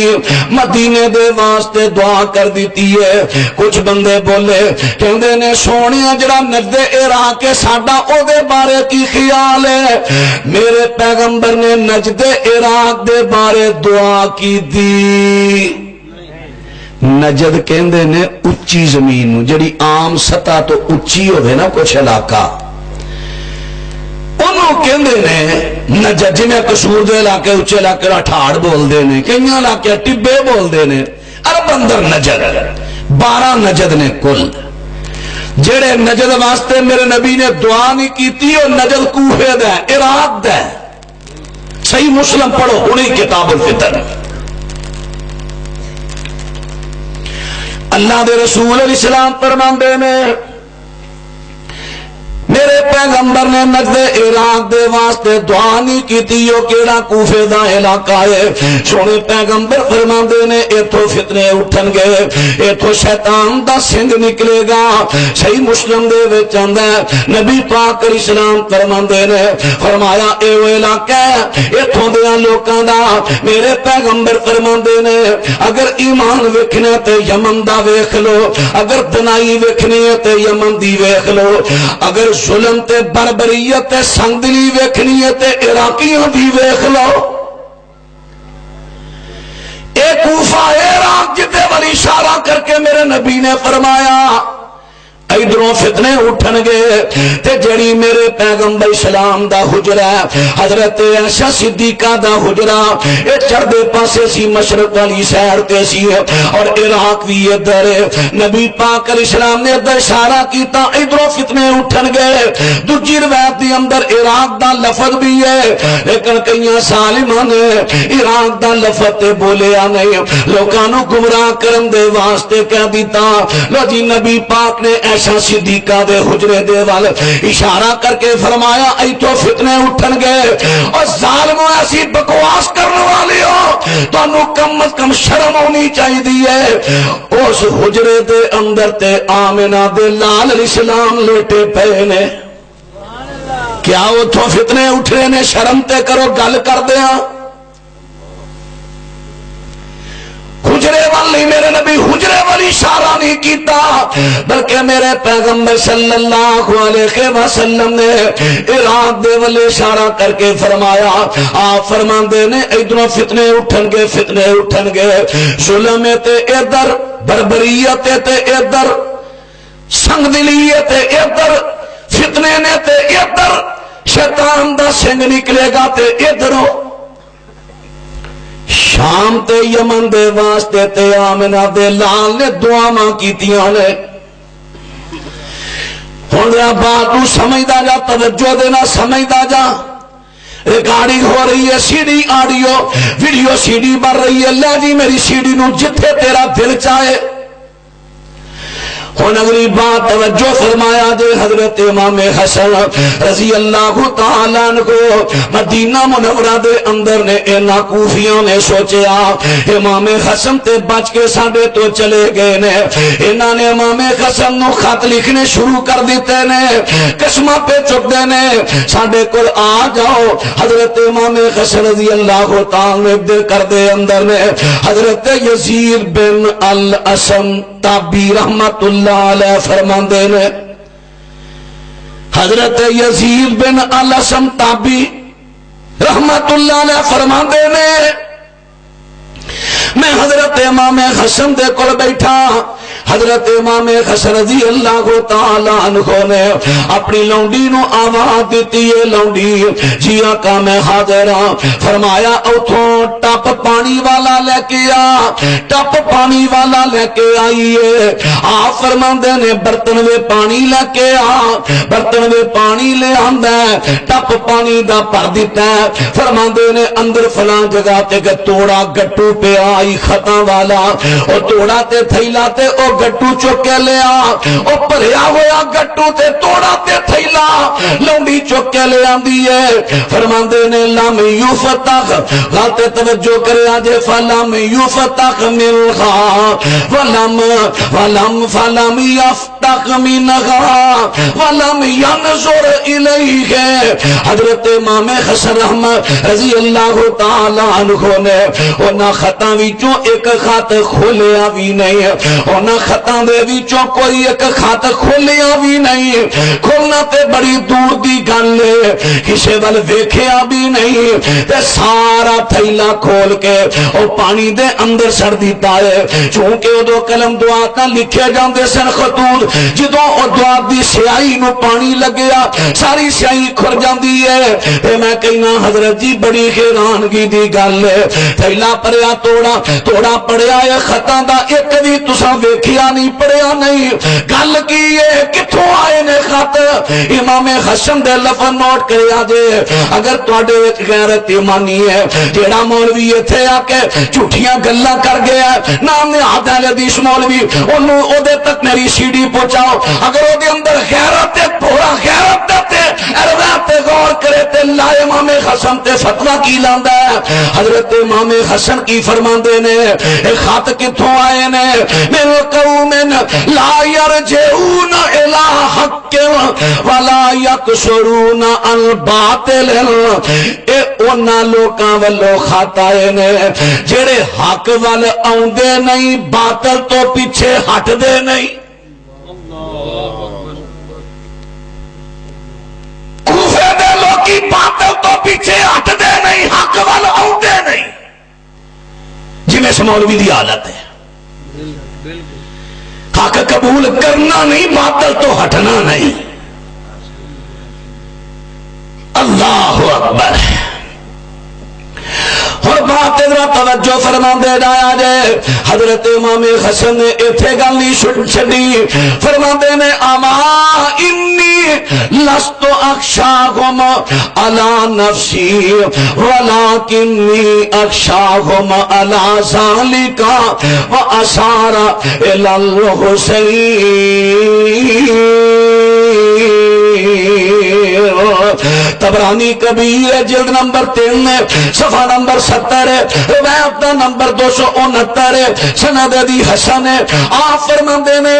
مدینے دے واسطے دعا کر دیتی ہے۔ کچھ بندے بولے کہندے نے سونیا جڑا نجد عراق کے ساڈا او دے بارے کی خیال ہے؟ میرے پیغمبر نے نجد عراق دے بارے دعا کی دی۔ نجد کہندے نے اچھی زمین جڑی عام سطح تو اچھی ہوئے نا کچھ علاقہ، انہوں کہندے نے نجد، جی میں قصور دے علاقے اچھے علاقے ٹھاڑ بول دے نے، کئی علاقے ٹبے بول دے نے، عرب اندر نجد 12 نجد نے کل، جڑے نجد واسطے میرے نبی نے دعا نہیں کیتی، اور نجد کوفے دا ہے، عراق دا ہے، صحیح مسلم پڑھو انہی کتاب الفطر۔ اللہ دے رسول علیہ السلام فرماندے نے میرے پیغمبر نے نجد عراق دے واسطے دعا نہیں کیتی، وہ کیڑا کوفے دا علاقہ ہے، سونے پیغمبر فرماندے نے ایتھو فتنے اٹھن گے، ایتھو شیطان دا سنگ نکلے گا، صحیح مسلم دے وچ آندا ہے، نبی پاک علیہ السلام فرماندے نے فرمایا اے وہ علاقہ ایتھوں دیاں لوکاں دا، میرے پیغمبر فرماندے نے اگر ایمان ویکھنا تے یمن دا ویکھ لو، اگر دنائی ویکھنی ہے تے یمن دی ویکھ لو، اگر ظلم تے بربریت تے سنگدلی ویکھنی ہے تے عراقیوں دی ویکھ لو۔ ایک کوفہ عراق جتے والی اشارہ کر کے میرے نبی نے فرمایا ادھروں فتنے اٹھن گے تے جڑی میرے پیغمبر اسلام دا حجرہ حضرت عائشہ صدیقہ دا حجرہ اے چڑھدے پاسے سی مشرق والی سیر تے سی اور عراق بھی ادھر نبی پاک علیہ السلام نے ادھر اشارہ کیتا ادھروں فتنے اٹھن گے دوجی روایت دی اندر عراق دا لفظ بھی ہے لیکن کئی سالماں نے عراق دا لفظ تے بولیا نہیں لوکاں نو گمراہ کرن دے واسطے کہہ دیتا لو جی نبی پاک نے عائشہ صدیقہ دے حجرے دے وال اشارہ کر کے فرمایا ایتھوں فتنے اٹھن گے اور ظالموں ایسی بکواس کرنے والے ہو تانوں کم از کم شرم ہونی چاہیے اس حجرے دے اندر تے آمنہ دے لال علیہ السلام لیٹے پے نے کیا اتھوں فتنے اٹھے نے شرم تے کرو گل کر دیا حجرے والی میرے نبی حجرے والی اشارہ نہیں کیتا بلکہ میرے پیغمبر صلی اللہ علیہ وسلم نے عراق دے والے اشارہ کر کے فرمایا آپ فرماندے نے ادھروں فتنے اٹھن گے ظلم تے ادھر بربریت تے ادھر سنگ دلیت تے ادھر فتنے نے تے ادھر شیطان دا سنگ نکلے گا تے ادھروں شام تے یمن دے واسطے تے آمنہ دے لال نے دعاواں کیتیاں نے ہن بات تو سمجھدا جا توجہ دینا سمجھدا جا ریکارڈنگ ہو رہی ہے سی ڈی آڈیو ویڈیو سی ڈی بن رہی ہے لے جی میری سی ڈی نو جتھے تیرا دل چاہے ہن اگلی بات توجہ فرمایا جے حضرت امام حسن رضی اللہ تعالیٰ عنہ مدینہ منورہ دے اندر نے اینا کوفیوں نے سوچیا امام حسن تے بچ کے ساڈے تو چلے گئے نے انہاں نے امام حسن نو خط لکھنے شروع کر دیتے نے قسمہ پہ چک دے نے ساڈے کول آ جاؤ حضرت امام حسن رضی اللہ تعالیٰ عنہ دل کر دے اندر نے حضرت یزید بن الاسم تابی رحمت اللہ علیہ فرماندے نے حضرت یزید بن الاسم تابی رحمت اللہ علیہ فرماندے نے میں حضرت امام حسن دے کول بیٹھا حضرت امام حسن رضی اللہ تعالی عنہ نے اپنی لونڈی نو آواز دیتی ہے لونڈی جی آقا میں حاضر ہاں فرمایا اتھوں ٹپ پانی والا لے کے آ ٹپ پانی والا لے کے آئیے آپ فرماندے نے برتن میں پانی لے کے آ برتن میں پانی لے آندا ہے ٹپ پانی دا بھر دیتا ہے فرماندے نے اندر فلاں جگہ تے کہ توڑا گٹو پہ آئی خطاں والا او توڑا تے تھیلا تے او گٹو چوکے لیا او پریا ہویا گٹو تے توڑا تے تھیلا لونڈی چوکے لے آندی ہے فرماندے نے لم یفتح غلط توجہ کرے آجے فلم یفتح منہا فلم یفتح منہا ولم ینظر الیہ حضرت امام حسن رحمت رضی اللہ تعالی عنہ نے انہاں خطاں وچوں ایک خط کھولیا بھی نہیں انہاں خطاں دے وچوں کوئی ایک خط کھولیا بھی نہیں کھولنا تے بڑی دور دی گل ہے کسے ول ویکھیا بھی نہیں تے سارا تھیلا کھول کے او پانی دے اندر سڑ دیتا ہے چونکہ ادو قلم دعا کا لکھے جاندے سن خطوط جدوں او دعا دی سیاہی نو پانی لگیا ساری سیاہی کھر جاندی ہے تے میں کہنا حضرت جی بڑی حیرانگی دی گل ہے تھیلا پڑیا توڑا پڑیا ہے خطاں دا ایک بھی تساں ویکھیا نہیں پڑیا نہیں گل کی ہے کتھوں آئے نے خط امام حسن دے لفظ نوٹ کرے آجے اگر تواڈے وچ غیرت ایمانی ہے جیڑا مولوی ایتھے آ کے جھوٹیاں گلاں کر گیا نام نے عادل حدیث مولوی اونوں او دے تک میری سی ڈی پہنچاؤ اگر او دے اندر غیرت تے پورا غیرت تے روایت تے غور کرے تے لا امام حسن تے فتوی کی لاندا ہے حضرت امام حسن کی فرماندے نے اے خط کتھوں آئے نے من قوم لا یرجعون الی حق ولا یکسرون الباطل اے انہاں لوکاں والوں خط آئے نے جڑے حق وال آوندے نہیں باطل تو پیچھے ہٹ دے نہیں کوفے دے لوکی باطل تو پیچھے ہٹ دے نہیں حق وال آوندے نہیں جی میں مولوی دی حالت ہے حق قبول کرنا نہیں، باطل تو ہٹنا نہیں۔ اللہ اکبر۔ اور بات ذرا توجہ فرما دے جایا جے، حضرت امام حسن نے ایتھے گل نہیں چھڈی، فرما دے نے اما انی لست اخشاہم علی نفسی ولکنی اخشاہم علی ذالک واشار الی الحسین۔ طبرانی کبیر جلد نمبر 3 صفحہ نمبر 70 روایت نمبر 269 سند دی حسن ہے۔ آپ فرماندے نے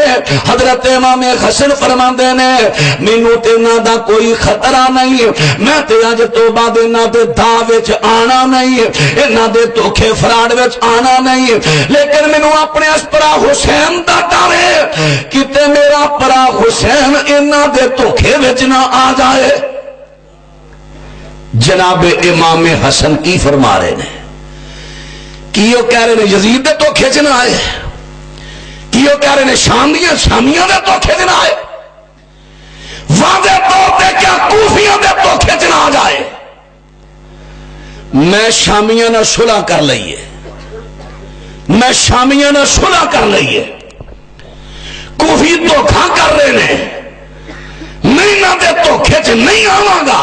حضرت امام حسن فرماندے نے مینوں تے نہ دا کوئی خطرہ نہیں، میں تے اج تو بعد نہ دے داں وچ آنا نہیں، انہاں دے دھوکے فراڈ وچ آنا نہیں، لیکن مینوں اپنے اسپرا حسین دا ڈر ہے کتے میرا پرا حسین انہاں دے دھوکے وچ نہ آ جائے۔ جناب امام حسن کی فرما رہے ہیں کیوں کہہ رہے ہیں یزید دے تو کھچ نہ آئے، کیوں کہہ رہے ہیں شامیاں دے تو کھچ نہ آئے، واضح طور پہ کیا کوفیاں دے تو کھچ نہ آ جائے۔ میں شامیاں نہ صلح کر لئیے، میں شامیاں نہ صلح کر لئیے، کوفی دھوکھا کر رہے ہیں، نہیں نہ دے تو کھچ نہیں آواں گا،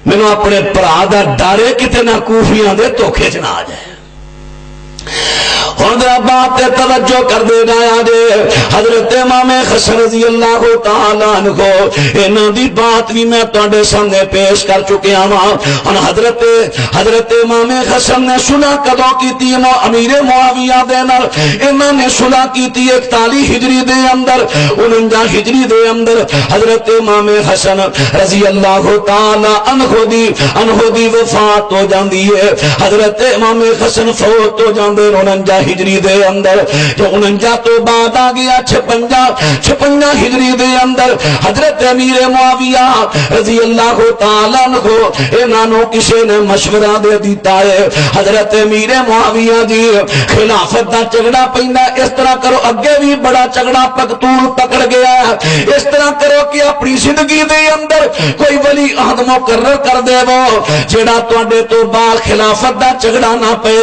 مینو اپنے پرا دا ڈر ہے کتے نہ کوفیاں دے دھوکھے چ نہ آ جائے۔ ہن ذرا بات تے توجہ کر دے جایا جے، حضرت امام حسن رضی اللہ تعالی عنہ انہاں دی بات بھی میں تواڈے سامنے پیش کر چکیا ہاں۔ ہن حضرت امام حسن نے صلح کدوں کیتی؟ امیر معاویہ دے نال انہاں نے صلح کیتی 41 ہجری دے اندر، 49 ہجری دے اندر حضرت امام حسن رضی اللہ تعالی عنہ دی وفات ہو جاندی ہے۔ حضرت امام حسن فوت ہو جاندے 49 ہجری دے اندر، جو 49 تو بعد آ گیا 56 ہجری دے اندر حضرت امیر معاویہ رضی اللہ تعالی عنہ انہاں نوں کسے نے مشورہ دے دیتا ہے حضرت امیر معاویہ دی خلافت دا جھگڑا پیندا، اس طرح کرو، اگے بھی بڑا جھگڑا پختول پکڑ گیا ہے، اس طرح کرو کہ اپنی زندگی دے اندر کوئی ولی عہد مقرر کر دے وہ جڑا تواڈے تو بعد خلافت دا جھگڑا نہ پے،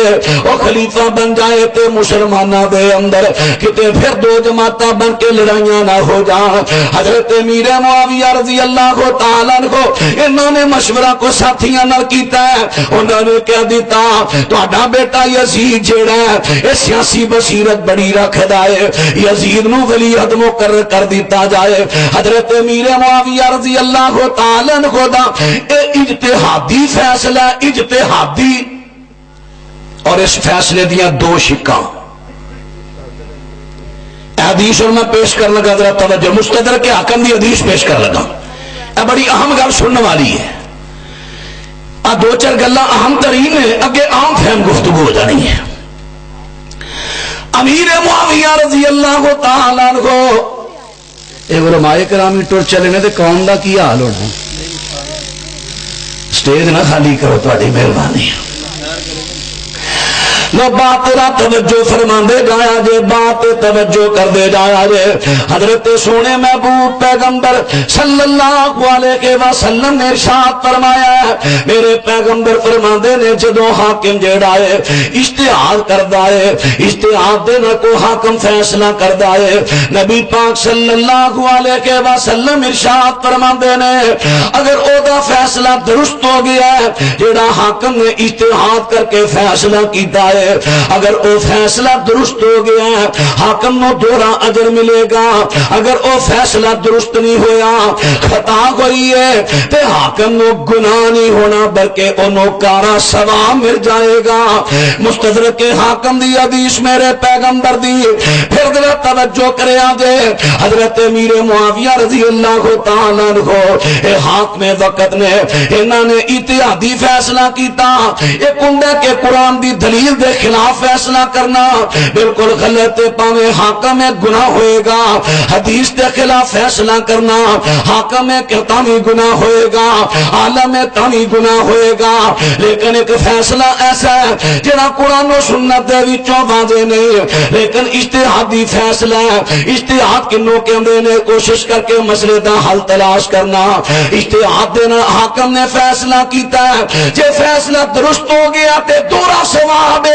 او خلیفہ بن جائے تے مسلمانہ دے اندر کتے پھر دو جماعتاں بن کے لڑائیاں نہ ہو جان۔ حضرت امیر معاویہ رضی اللہ تعالی عنہ انہوں نے مشورہ کو ساتھیاں نال کیتا ہے، انہوں نے کہہ دیتا تہاڈا بیٹا یزید جیڑا ہے اے سیاسی بصیرت بڑی رکھدا ہے، یزید نو ولی عہد مقرر کر دیتا جائے۔ حضرت امیر معاویہ رضی اللہ تعالی عنہ دا اے اجتہادی فیصلہ اجتہادی، اور اس فیصلے دیا دو شکاں حدیث اور میں پیش کر لگا، ذرا توجہ، مستدرک کے حاکم دی حدیث پیش کر لگا، اے بڑی اہم گل سننے والی ہے، دو چار گلاں اہم ترین ہے، اگے عام فہم گفتگو ہو جانی ہے۔ امیر معاویہ رضی اللہ تعالی عنہ اے علماء کرامی ٹر چلے نے تے قوم دا کی حال ہونا؟ سٹیج نہ خالی کرو، تہاڈی مہربانی ہے۔ نو بات را توجہ فرما دے جایا جے، بات توجہ کر دے جایا جے۔ حضرت سونے محبوب پیغمبر صلی اللہ علیہ وسلم نے ارشاد فرمایا ہے، میرے پیغمبر فرما دے نے جدو حاکم جیڑا ہے اجتہاد کردا ہے، اجتہاد دے نہ کو حاکم فیصلہ کردا ہے، نبی پاک صلی اللہ علیہ وسلم ارشاد فرما دے نے اگر او دا فیصلہ درست ہو گیا ہے، جیڑا حاکم نے اجتہاد کر کے فیصلہ کیتا ہے، اگر او فیصلہ درست ہو گیا ہے حاکم نو دوہرا اجر ملے گا، اگر او فیصلہ درست نہیں ہویا خطا ہوئی ہے تے حاکم نو گناہ نہیں ہونا بلکہ انہوں کارا ثواب مل جائے گا۔ مستدرک حاکم دی حدیث میرے پیغمبر دی، پھر ذرا توجہ کرے آجے، حضرت امیر معاویہ رضی اللہ تعالی عنہ اے حاکم وقت نے انہاں نے اتحادی فیصلہ کیتا، ایک کنڈے کے قرآن دی دلیل دے دے خلاف فیصلہ کرنا بالکل غلط ہے، پاویں حاکم ہے گناہ ہوئے گا، حدیث دے خلاف فیصلہ کرنا حاکم ہے کہ تاویں گناہ ہوئے گا، عالم ہے تاویں گناہ ہوئے گا، لیکن ایک فیصلہ ایسا ہے جڑا قرآن و سنت دے وچوں واضح نہیں لیکن اجتہادی فیصلہ ہے۔ اجتہاد کنوں کہندے نے کوشش کر کے مسئلے دا حل تلاش کرنا، اجتہاد دینا حاکم نے فیصلہ کیتا ہے، جے فیصلہ درست ہو گیا تے دورا ثواب ہے،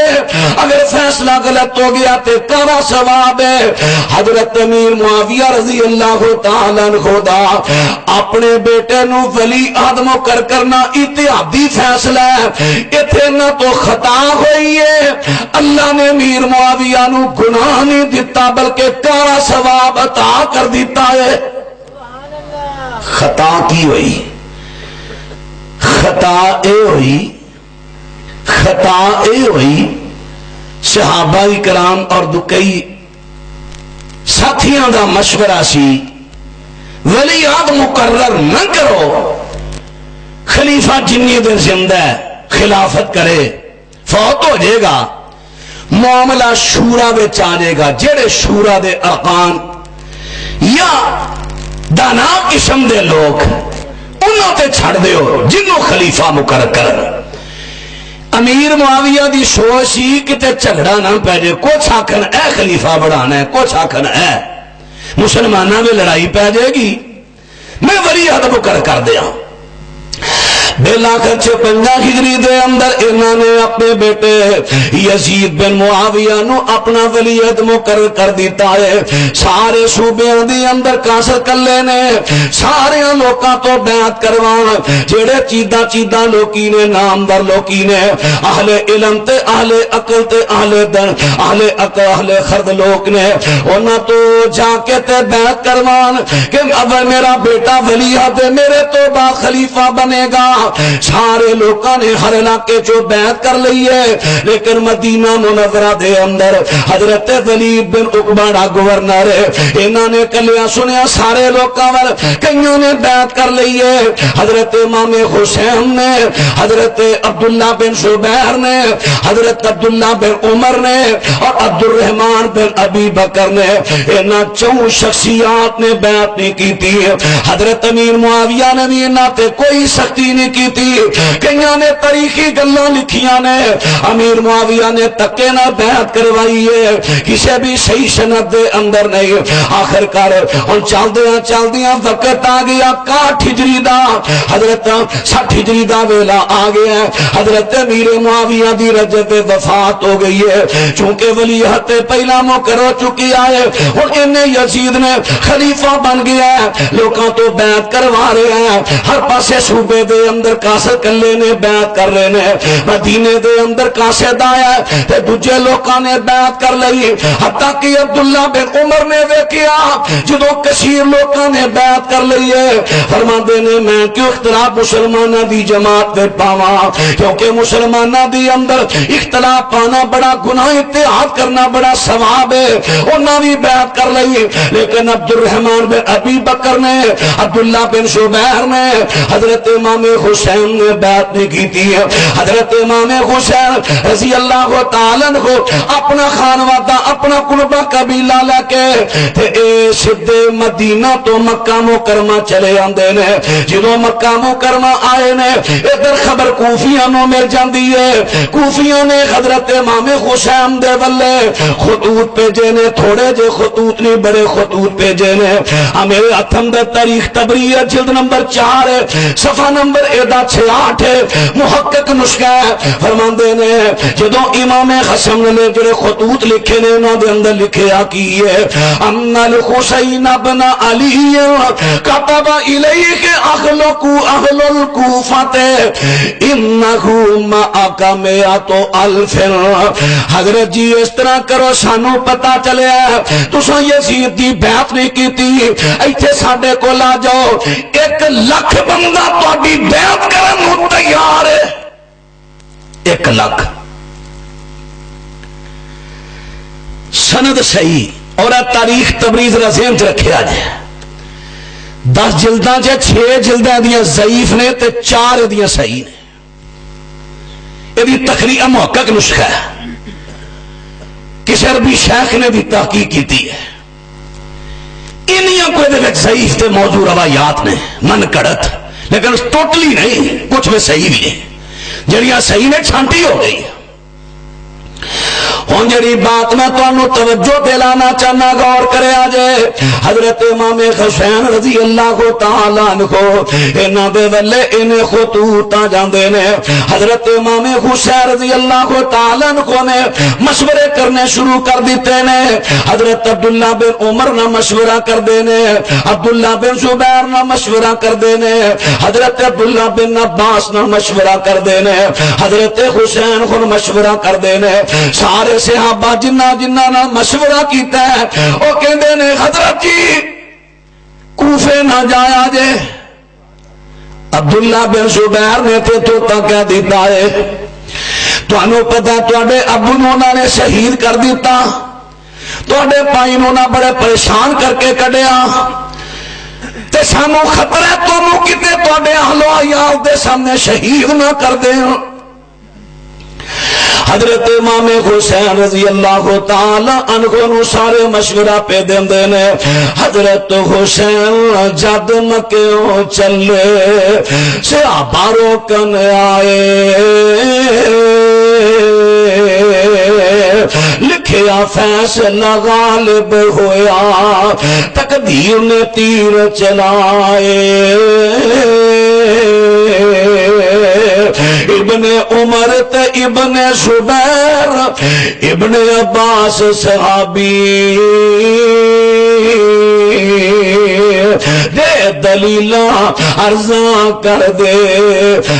اگر فیصلہ غلط ہو گیا تے کرا ثواب ہے۔ حضرت امیر معاویہ رضی اللہ تعالیٰ عنہ دا اپنے بیٹے نو ولی عہد مقرر کرنا اجتہادی فیصلہ ہے، ایتھے نہ تو خطا ہوئی ہے، اللہ نے امیر معاویہ نو گناہ نہیں دیتا بلکہ کرا ثواب عطا کر دیتا ہے۔ خطا کی ہوئی، خطا اے ہوئی، خطا اے ہوئی صحابہ کرام اور کئی ساتھیاں دا مشورہ سی ولی عہد مقرر نہ کرو، خلیفہ جنی دن زندہ ہے خلافت کرے فوت ہو جائے گا، معاملہ شورا وچ آ جائے گا، جڑے شورا دے ارکان یا دانا قسم دے لوگ انہوں تے چھڑ دیو جنوں خلیفہ مقرر کر۔ امیر معاویہ دی سوچ ہی کتے جھگڑا نہ پہ جائے، کچھ آکھن اے خلیفہ بڑھانا ہے، کچھ آکھن اے مسلمانہ میں لڑائی پہ جائے گی، میں ولی عہد مقرر کر دیا۔ بلاکر 56 ہجری دے اندر انہوں نے اپنے بیٹے یزید بن معاویہ نو اپنا ولی عہد مقرر کر دیتا ہے۔ سارے صوبیاں دی اندر کاسر کلے نے سارے لوکاں تو بیعت کروان، جڑے چیدہ چیدہ لوکی نے نامدار لوکی نے اہل علم تے اہل عقل تے اہل عقل اہل خرد لوگ نے انہاں تو جا کے تے بیعت کروان کہ اگر میرا بیٹا ولی عہد میرے تو بعد خلیفہ بنے گا۔ سارے لوکاں نے ہر علاقے جو بیعت کر لی ہے، لیکن مدینہ منورہ دے اندر حضرت ولید بن عقبہ گورنر ہے، انہوں نے کلیا سنیا سارے لوکاں ور کئیوں نے بیعت کر لی ہے، حضرت امام حسین نے، حضرت عبداللہ بن زبیر نے، حضرت عبداللہ بن عمر نے اور عبد الرحمن بن ابی بکر نے، انہاں چون شخصیات نے بیعت نہیں کی تھی۔ حضرت امیر معاویہ نے بھی انہاں تے کوئی سختی نہیں کی تھی، کئیاں نے تاریخی گلاں لکھیاں نے، امیر معاویہ نے تکے نہ بیعت کروائی ہے، کسے بھی صحیح سند دے اندر نہیں۔ آخر کار ان چلدیاں وقت آ گیا 61 ہجری دا، حضرت 60 ہجری دا ویلا آ گیا، حضرت امیر معاویہ دی رجب وفات ہو گئی ہے، چونکہ ولیعہد پہلا مقرر ہو چکی ہے، اور انہیں یزید نے خلیفہ بن گیا ہے، لوکاں تو بیعت کروا رہے ہیں، ہر پاسے صوبے دے اندر کاسر کلے نے بیعت کر رہے ہیں، مدینے دے اندر قاصد آیا تے دوجے لوکاں نے بیعت کر لئی، حتیٰ کہ عبداللہ بن عمر نے ویکھیا جدوں کثیر لوکاں نے بیعت کر لئی ہے، فرماندے نے میں کیوں اختلاف مسلماناں دی جماعت تے پاواں، کیونکہ مسلماناں دی اندر اختلاف پانا بڑا گناہ، اتحاد کرنا بڑا ثواب ہے، انہاں بھی بیعت کر لئی، لیکن عبد الرحمن بن ابی بکر نے، عبداللہ بن زبیر نے، حضرت امام حسین نے بیعت نہیں کی تھی۔ حضرت امام حسین رضی اللہ تعالیٰ عنہ اپنا خانوادہ اپنا قربہ قبیلہ لے کے تے اے سدھے مدینہ تو مکہ مکرمہ چلے آندے نے، جدوں مکہ مکرمہ آئے نے ادھر خبر کوفیاں نو مل جاندی ہے، کوفیاں نے حضرت امام حسین دے ولے خطوط بھیجے نے، تھوڑے جے خطوط نہیں بڑے خطوط بھیجے نے، ہمیں ہتھم دے تاریخ تبریہ جلد نمبر 4 صفحہ نمبر 68 ہے، محقق نسخہ ہے، فرماندے نے جدوں امام حسن نے جڑے خطوط لکھے نے انہاں دے اندر لکھیا کی ہے، ان الحسین ابن علی کتب الیک اہل الکوفۃ انہ معک مئۃ الف، حضرت جی اس طرح کرو سانو پتہ چلیا تساں یزید دی بیعت نہیں کیتی، ایتھے ساڈے کول آ جاؤ، 1 لاکھ بندہ تہاڈی بیعت کرن نوں تیار ہے، 1 لاکھ۔ سند صحیح اور تاریخ تبریز ذہن چ رکھیا جائے، 10 جلداں چ 6 جلداں دیاں ضعیف نے تے 4 دیاں صحیح نے، یہ تخریج محقق نسخہ ہے۔ کسی عربی شیخ نے بھی تحقیق کی ہے، انہیاں کوئی ضعیف تے موضوع روایات نے من کڑت، لیکن ٹوٹلی نہیں، کچھ میں صحیح بھی ہے، جڑیاں صحیح نے چھانٹی ہو گئی۔ ہوں جڑی بات میں تمہیں توجہ دلانا چاہنا، غور کرے آجے، حضرت امام حسین رضی اللہ تعالیٰ عنہ انہاں دے ویلے انہیں خطوط آ جاندے نے۔ حضرت امام حسین رضی اللہ تعالیٰ عنہ نے مشورے کرنے شروع کر دیتے نے۔ حضرت عبداللہ بن عمر نہ مشورہ کر دینے، عبداللہ بن زبیر نہ مشورہ کر دینے، حضرت عبداللہ بن عباس نہ مشورہ کر دینے، حضرت حسین خود مشورہ کر دینے۔ سارے صحابہ جنہ جنہ نہ مشورہ کیتا ہے وہ کہندے نے حضرت جی کوفے نہ جایا جے۔ عبداللہ بن زبیر نے تو کہہ دیتا ہے تانوں پتہ تواڈے ابو نوں انہاں نے شہید کر دیتا، تواڈے بھائی نوں نہ بڑے پریشان کر کے کڈیا، تے سانوں خطرہ ہے تانوں کتے تواڈے اہل و عیال دے سامنے شہید نہ کر دیں۔ حضرت امام حسین رضی اللہ تعالی عنہ نو سارے مشورہ پہ دیندے نے۔ حضرت حسین جد مکیوں چلے صحابہ روکن آئے، لکھیا فیصلہ غالب ہویا، تقدیر نے تیر چلائے۔ ابن عمر تے ابن زبیر ابن عباس صحابی دے دلیلہ عرضاں کر دے،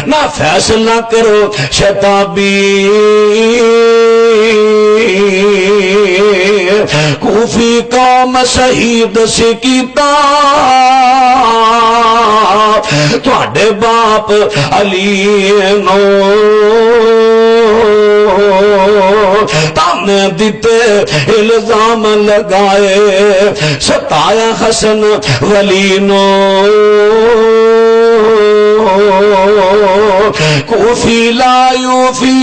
نہ فیصلہ کرو شتابی۔ کوفی قوم شہید سکیتا، تواڈے باپ علی نو تانے دیتے الزام لگائے، ستایا حسن ولی نو۔ کوفی لا یوفی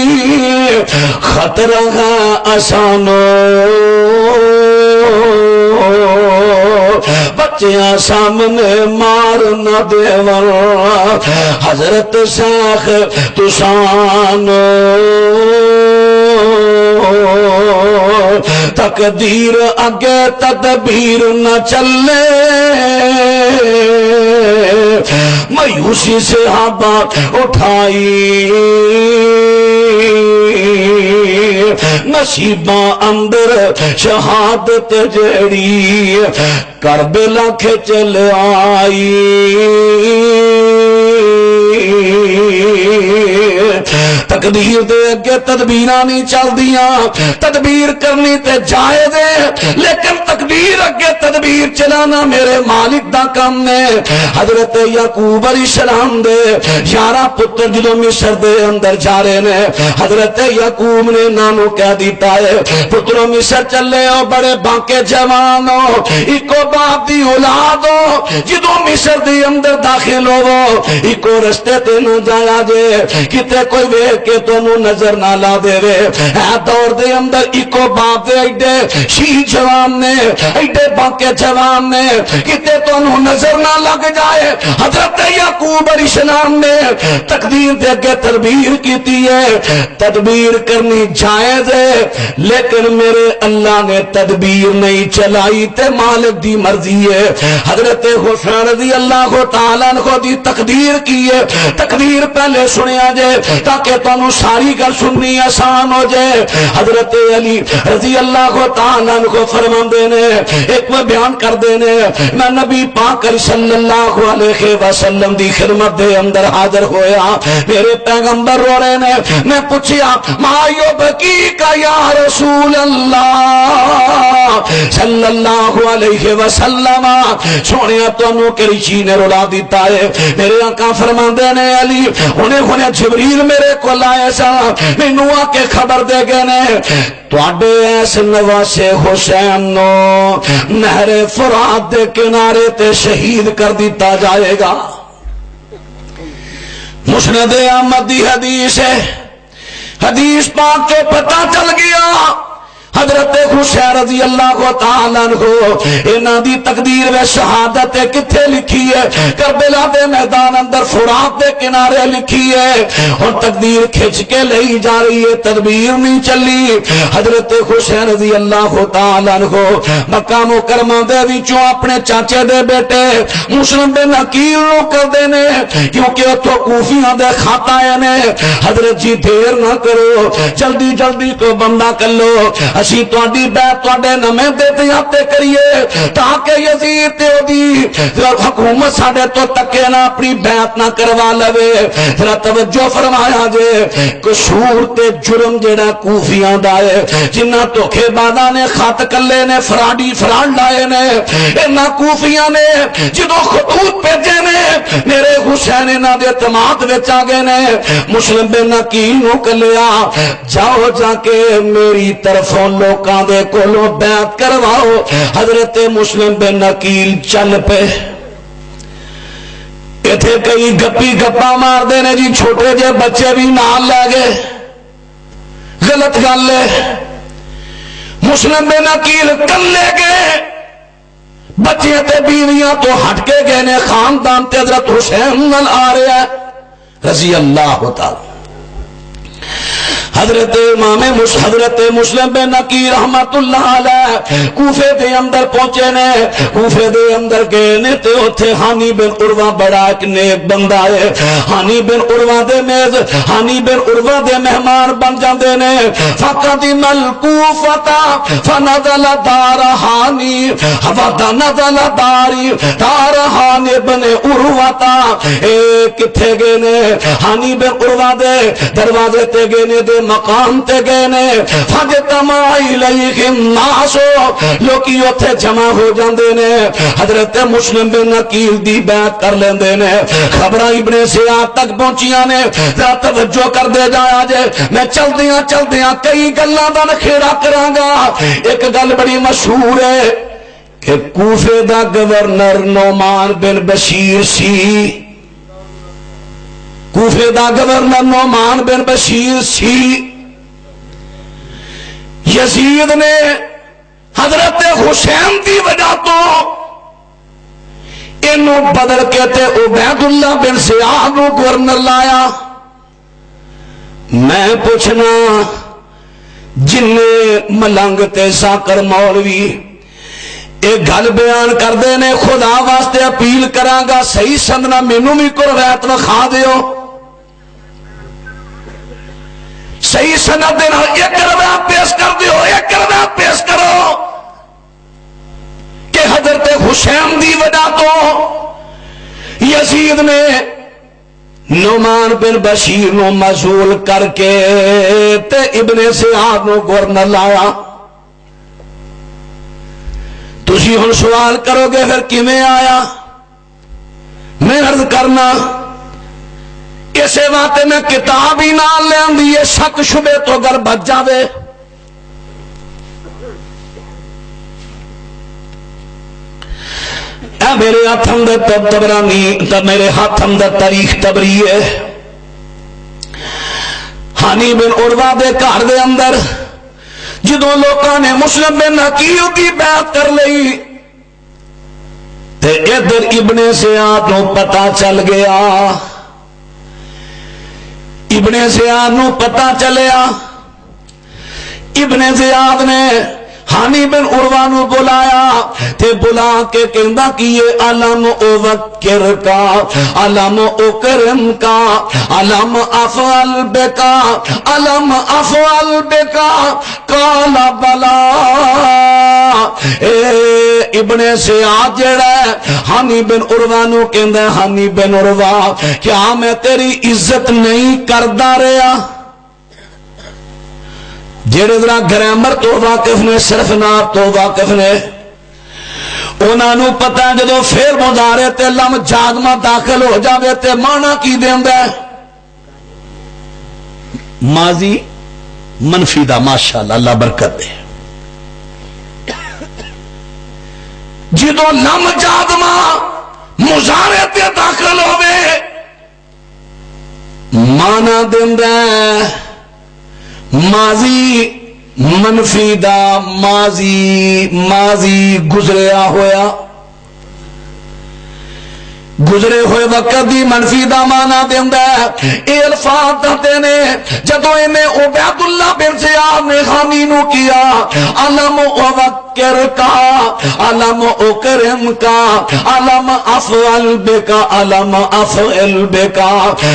خطر ہے آسانو، بچیاں سامنے مار نہ دیور، حضرت شیخ تسانو۔ تقدیر اگے تدبیر نہ چلے، مایوسی صحابہ اٹھائی، نصیباں اندر شہادت جڑی کربلا کھچ لے آئی۔ تقدیر دے اگے تدبیراں نہیں چل دیاں، تدبیر کرنی تے جائز ہے، لیکن تقدیر اگے تدبیر چلانا میرے مالک دا کام نے۔ حضرت یعقوب علیہ السلام دے 11 پتر جدوں مصر دے اندر جا رہے نے، حضرت یعقوب نے نانو کہہ دیتا ہے پتروں مصر چلے ہو، بڑے بانکے جوان ہو، ایکو باپ دی اولاد ہو، جدوں مصر دے اندر داخل ہوو ایکو رستے تے نہ جایا جے، کتے کوئی ویکھ کے تانوں نظر نہ لا دے وے۔ اے دور دے اندر ایکو باپ دے ایڈے شیر جوان نے، ایڈے بانکے جوان نے، کتے تانوں نظر نہ لگ جائے۔ حضرت یعقوب علیہ السلام نے تقدیر دے اگے تدبیر کیتی ہے، تدبیر کرنی جائز ہے، لیکن میرے اللہ نے تدبیر نہیں چلائی تے مالک دی مرضی ہے۔ حضرت حسین رضی اللہ تعالیٰ عنہ دی تقدیر کی ہے، تقدیر پہلے سنیا جائے تاکہ تانوں ساری گل سننی آسان ہو جائے۔ حضرت علی رضی اللہ تعالیٰ عنہ فرماندے نے، ایک میں بیان کر دینے، میں نبی پاک صلی اللہ علیہ وسلم دی خدمت دے اندر حاضر ہویا، میرے پیغمبر رو رہے نے، میں پوچھیا ما یبکی کا یا رسول اللہ صلی اللہ علیہ وسلم، سونیا تانوں کیڑی چیز نے رلا دیتا ہے؟ میرے آقا فرماندے نے علی ہونے جبریل میرے کو لائے سا، مینوں آ کے خبر دے گئے نے تواڈے اس نواسے حسین نو نہر فرات دے کنارے تے شہید کر دیتا جائے گا۔ مسند احمد دی حدیث ہے، حدیث پاک کے پتہ چل گیا حضرت حسین رضی اللہ تعالیٰ عنہ انہاں دی تقدیر میں شہادت کتھے لکھی ہے؟ کربلا دے میدان اندر فرات دے کنارے لکھی ہے، اور تقدیر کھچ کے لئی جا رہی ہے، تدبیر نہیں چلی۔ حضرت حسین رضی اللہ تعالیٰ عنہ مکہ مکرمہ دے وچوں اپنے چاچے دے بیٹے مسلم بن عقیل نو کر دینے، کیونکہ اتھوں کوفیاں دے خط آئے نے، حضرت جی دیر نہ کرو، جلدی جلدی کو بندہ کر لو، اسی تواڈی بیعت تواڈے نمے دے دیاتے کریے تاکہ یزید تے دی حکومت ساڈے تو تکے نہ اپنی بیعت نہ کروا لوے۔ ذرا توجہ فرمایا جے، قصور تے جرم جڑا کوفیاں دا ہے، جنہاں دھوکے بازاں نے خط کلے نے فراڈی فراڈ لائے نے، انہاں کوفیاں نے جدوں خطوط بھیجے نے میرے حسین انہاں دے اعتماد وچ آ گئے نے۔ مسلم بن عقیل نو کلیا جاؤ جا کے میری طرفوں لوکاں دے کولوں بیعت کرواؤ۔ حضرت مسلم بن عقیل چل پے، ایتھے کئی گپی گپا مار دے نے جی، چھوٹے جے بچے بھی نال لے گئے، غلط گل ہے۔ مسلم بن عقیل کلے گئے، بچے تے بیویاں تو ہٹ کے گئے نے، خاندان تے حضرت حسین نال آ رہا ہے رضی اللہ تعالی۔ حضرت امام حضرت مسلم بن عقیل رحمت اللہ علیہ کوفے دے اندر پہنچے نے، کوفے دے اندر گئے نے تے اوتھے ہانی بن عروہ بڑا ایک نیک بندہ ہے، ہانی بن عروہ دے میز ہانی بن عروہ دے مہمان بن جاندے نے۔ فقدم الکوفہ فنزل دار ہانی فنزل دار ہانی بن عروہ، اے کتھے گئے نے؟ ہانی بن عروہ دے دروازے تے گئے نے، دے مقام تے گئے نے۔ فجتمع الیہم الناس، لوکی اوتھے جمع ہو جاندے نے، حضرت مسلم بن عقیل دی بیعت کر لیندے نے۔ خبراں ابن سیاد تک پہنچیاں نے، ذرا توجہ کر دے جایا جے، میں چلدیاں چلدیاں کئی گلاں دا نخیڑا کراں گا۔ ایک گل بڑی مشہور ہے کہ کوفے دا گورنر نعمان بن بشیر سی، کوفے دا گورنر نعمان بن بشیر سی۔ یزید نے حضرت حسین دی وجہ تو انہوں بدل کے تے عبید اللہ بن زیاد نو گورنر لایا۔ میں پوچھنا جن ملنگ تے ساکر مولوی ایک گل بیان کر دے نے، خدا واسطے اپیل کراں گا صحیح سندنا مینوں بھی کوئی روایت وکھا دیو، صحیح سند دے نال ایک روایت پیش کر دیو، ایک روایت پیش کرو کہ حضرت حسین دی وجہ تو یزید نے نعمان بن بشیر نو معزول کر کے تے ابن زیاد نو گورنر لایا۔ تسی ہن سوال کرو گے پھر کیویں آیا؟ میں عرض کرنا اسے واسطے میں کتاب ہی نال لے آندی ہے، شک شبے تو اگر بچ جاوے۔ اے میرے ہاتھ اندر تبرانی میرے ہاتھ اندر تاریخ تبری ہے۔ ہانی بن عروہ دے گھر دے اندر جدوں لوکاں نے مسلم بن عقیل دی بیعت کر لئی تے ادھر ابن زیاد نو پتہ چل گیا، ابن زیاد نو پتہ چلیا۔ ابن زیاد نے ہانی بن عروہ نو بلایا تے بلا کے کہندا کہ یہ علم اوکر کا، علم اکرم کا، علم افعل بکا، علم افعل بکا، قال بلا۔ اے ابن زیاد جڑا ہے ہانی بن عروہ نو کہندا ہے، ہانی بن عروہ کیا میں تیری عزت نہیں کردا رہا؟ جڑے ذرا گرامر تو واقف نے، صرف ناب تو واقف نے، انہاں نو پتہ ہے جدوں فعل مضارع تے لم جازمہ داخل ہو جاوے تے معنی کی دیندا ہے؟ ماضی منفی دا، ماشاءاللہ اللہ برکت دے۔ جدوں لم جازمہ مضارع تے داخل ہوے معنی دیندا ہے ماضی منفی دا ماضی گزریا ہویا، گزرے ہوئے وقت دی منفی دا مانا دیندا ہے۔ اے الفاظ دتے نے جدوں انہیں عبید اللہ بن زیاد نے حامی نو کیا، علم اوکر کا، علم اکرم کا، علم افعل بکا، علم افعل بکا،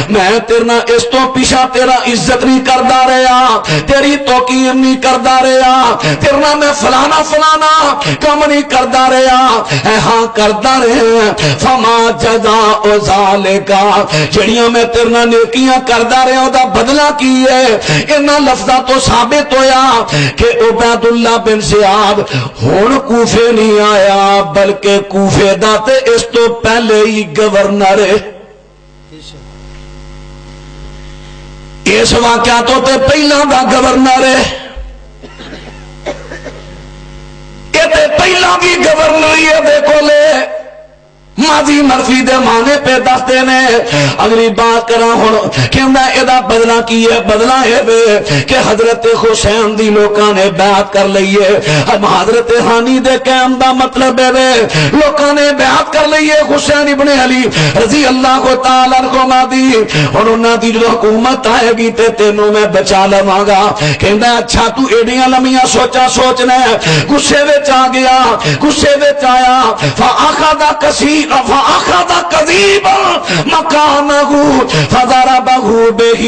میں تیرنا اس تو پیچھا تیرا عزت نہیں کردا رہیا، تیری توقیر نہیں کردا رہیا، تیرنا میں فلانا فلانا کم نہیں کردا رہیا، اے ہاں کردا رہے فما جزاء ذالکا، جڑیاں میں تیرنا نیکیاں کردا رہا دا بدلہ کی ہے۔ انہاں لفظاں تو ثابت ہویا کہ عبید اللہ بن زیاد ہن کوفے نہیں آیا، بلکہ کوفے دا تے اس تو پہلے ہی گورنر ہے۔ اس واقعاتوں تے پہلا دا گورنر ہے، یہ تے پہلا بھی گورنر ہی ہے دیکھو لے، ماضی مرفی دے معنی پہ دستے نے۔ اگلی بات کراں ہن کہندا ایدا بدلہ کی ہے، بدلہ ہے کہ حضرت حسین دی لوکاں نے بیعت کر لئی ہے۔ اب حضرت ہانی دے قیام دا مطلب ہے لوکاں نے بیعت کر لئی ہے حسین ابن علی رضی اللہ تعالی عنہ دی، ہن انہاں دی جو حکومت آئے گی تے تینوں میں بچا لواں گا۔ کہندا اچھا تو ایڈیاں لمیاں سوچا سوچنا، غصے وچ آ گیا، غصے وچ آیا، فاخذ کثیر فاخذ قضیبا مکانہ فضربہ بہ،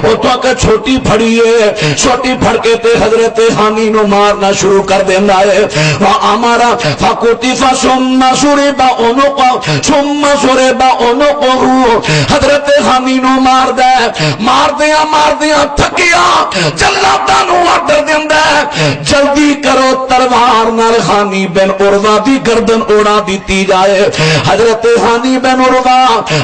او تو کہ چھوٹی پھڑی ہے، چھوٹی پھڑ کے تے حضرت حانی نو مارنا شروع کر دیندا ہے۔ وامر فقتف ثم شرب عنقہ ثم شرب عنقہ، حضرت حانی نو مار دے، ماردیاں تھکیا جلاداں نو آرڈر دیندا ہے جلدی کرو تلوار نال حانی بن عروہ دی گردن اڑا دیتی جائے۔ حضرت حانی بن عروہ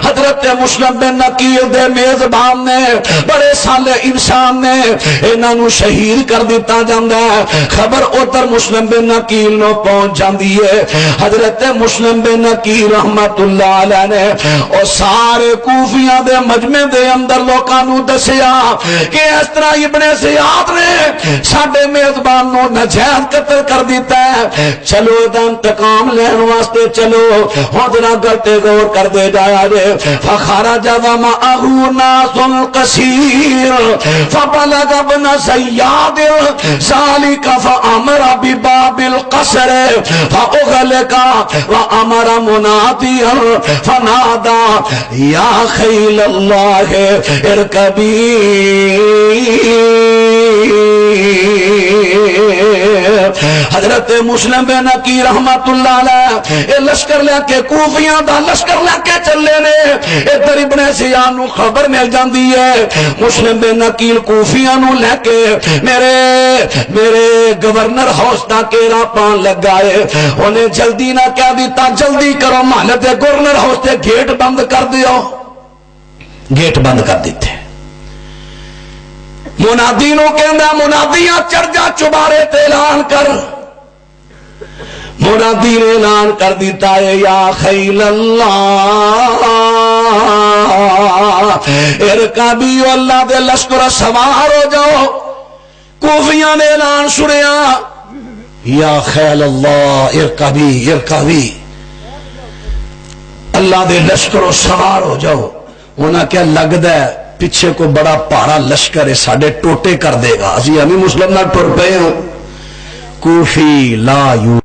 حضرت مسلم بن نقیل دے میزبان نے، بڑے صالح انسان نے، انہاں نو شہید کر دیتا جاندا ہے۔ خبر ادھر مسلم بن نقیل نو پہنچ جاندی ہے۔ حضرت مسلم بن نقیل رحمت اللہ علیہ نے اور سارے کوفیاں دے مجمع دے اندر لوکاں نو دسیا کہ اس طرح ابن زیاد نے ساڈے میزبان نو ناجائز قتل کر دیتا ہے، چلو دا انتقام لین واسطے چلو۔ ذرا گلتے غور کر دے جایا جے۔ فخرج ومعه ناس كثير فبلغ ابن زياد ذلك فامر بباب القصر فاغلق وامر مناديا فنادى يا خيل الله اركبي، حضرت مسلم بن نقیل رحمت اللہ علیہ اے لشکر لے کے کوفیاں دا لشکر لے کے چلے نے۔ ادھر ابن زیاد نو خبر مل جاندی ہے مسلم بن نقیل کوفیاں نو لے کے میرے گورنر ہاؤس دا کیرا پان لگا ہے۔ انہیں جلدی نہ کہہ دیتا جلدی کرو محلے دے گورنر ہاؤس تے گیٹ بند کر دیو، گیٹ بند کر دیتے۔ منادی نو کہندا منادیاں چڑھ جا چبارے تے اعلان کر۔ منادی نے اعلان کر دیتا ہے یا خیل اللہ ارکبی، اللہ دے لشکر سوار ہو جاؤ۔ کوفیاں نے اعلان سنیا یا خیل اللہ ارکبی ارکبی، اللہ دے لشکر سوار ہو جاؤ۔ انہاں کیا لگدا ہے پیچھے کو بڑا پہاڑا لشکر ہے ساڈے ٹوٹے کر دے گا، اسی ہمیں مسلم نہ ٹر پئے ہوں۔ کوفی لا یو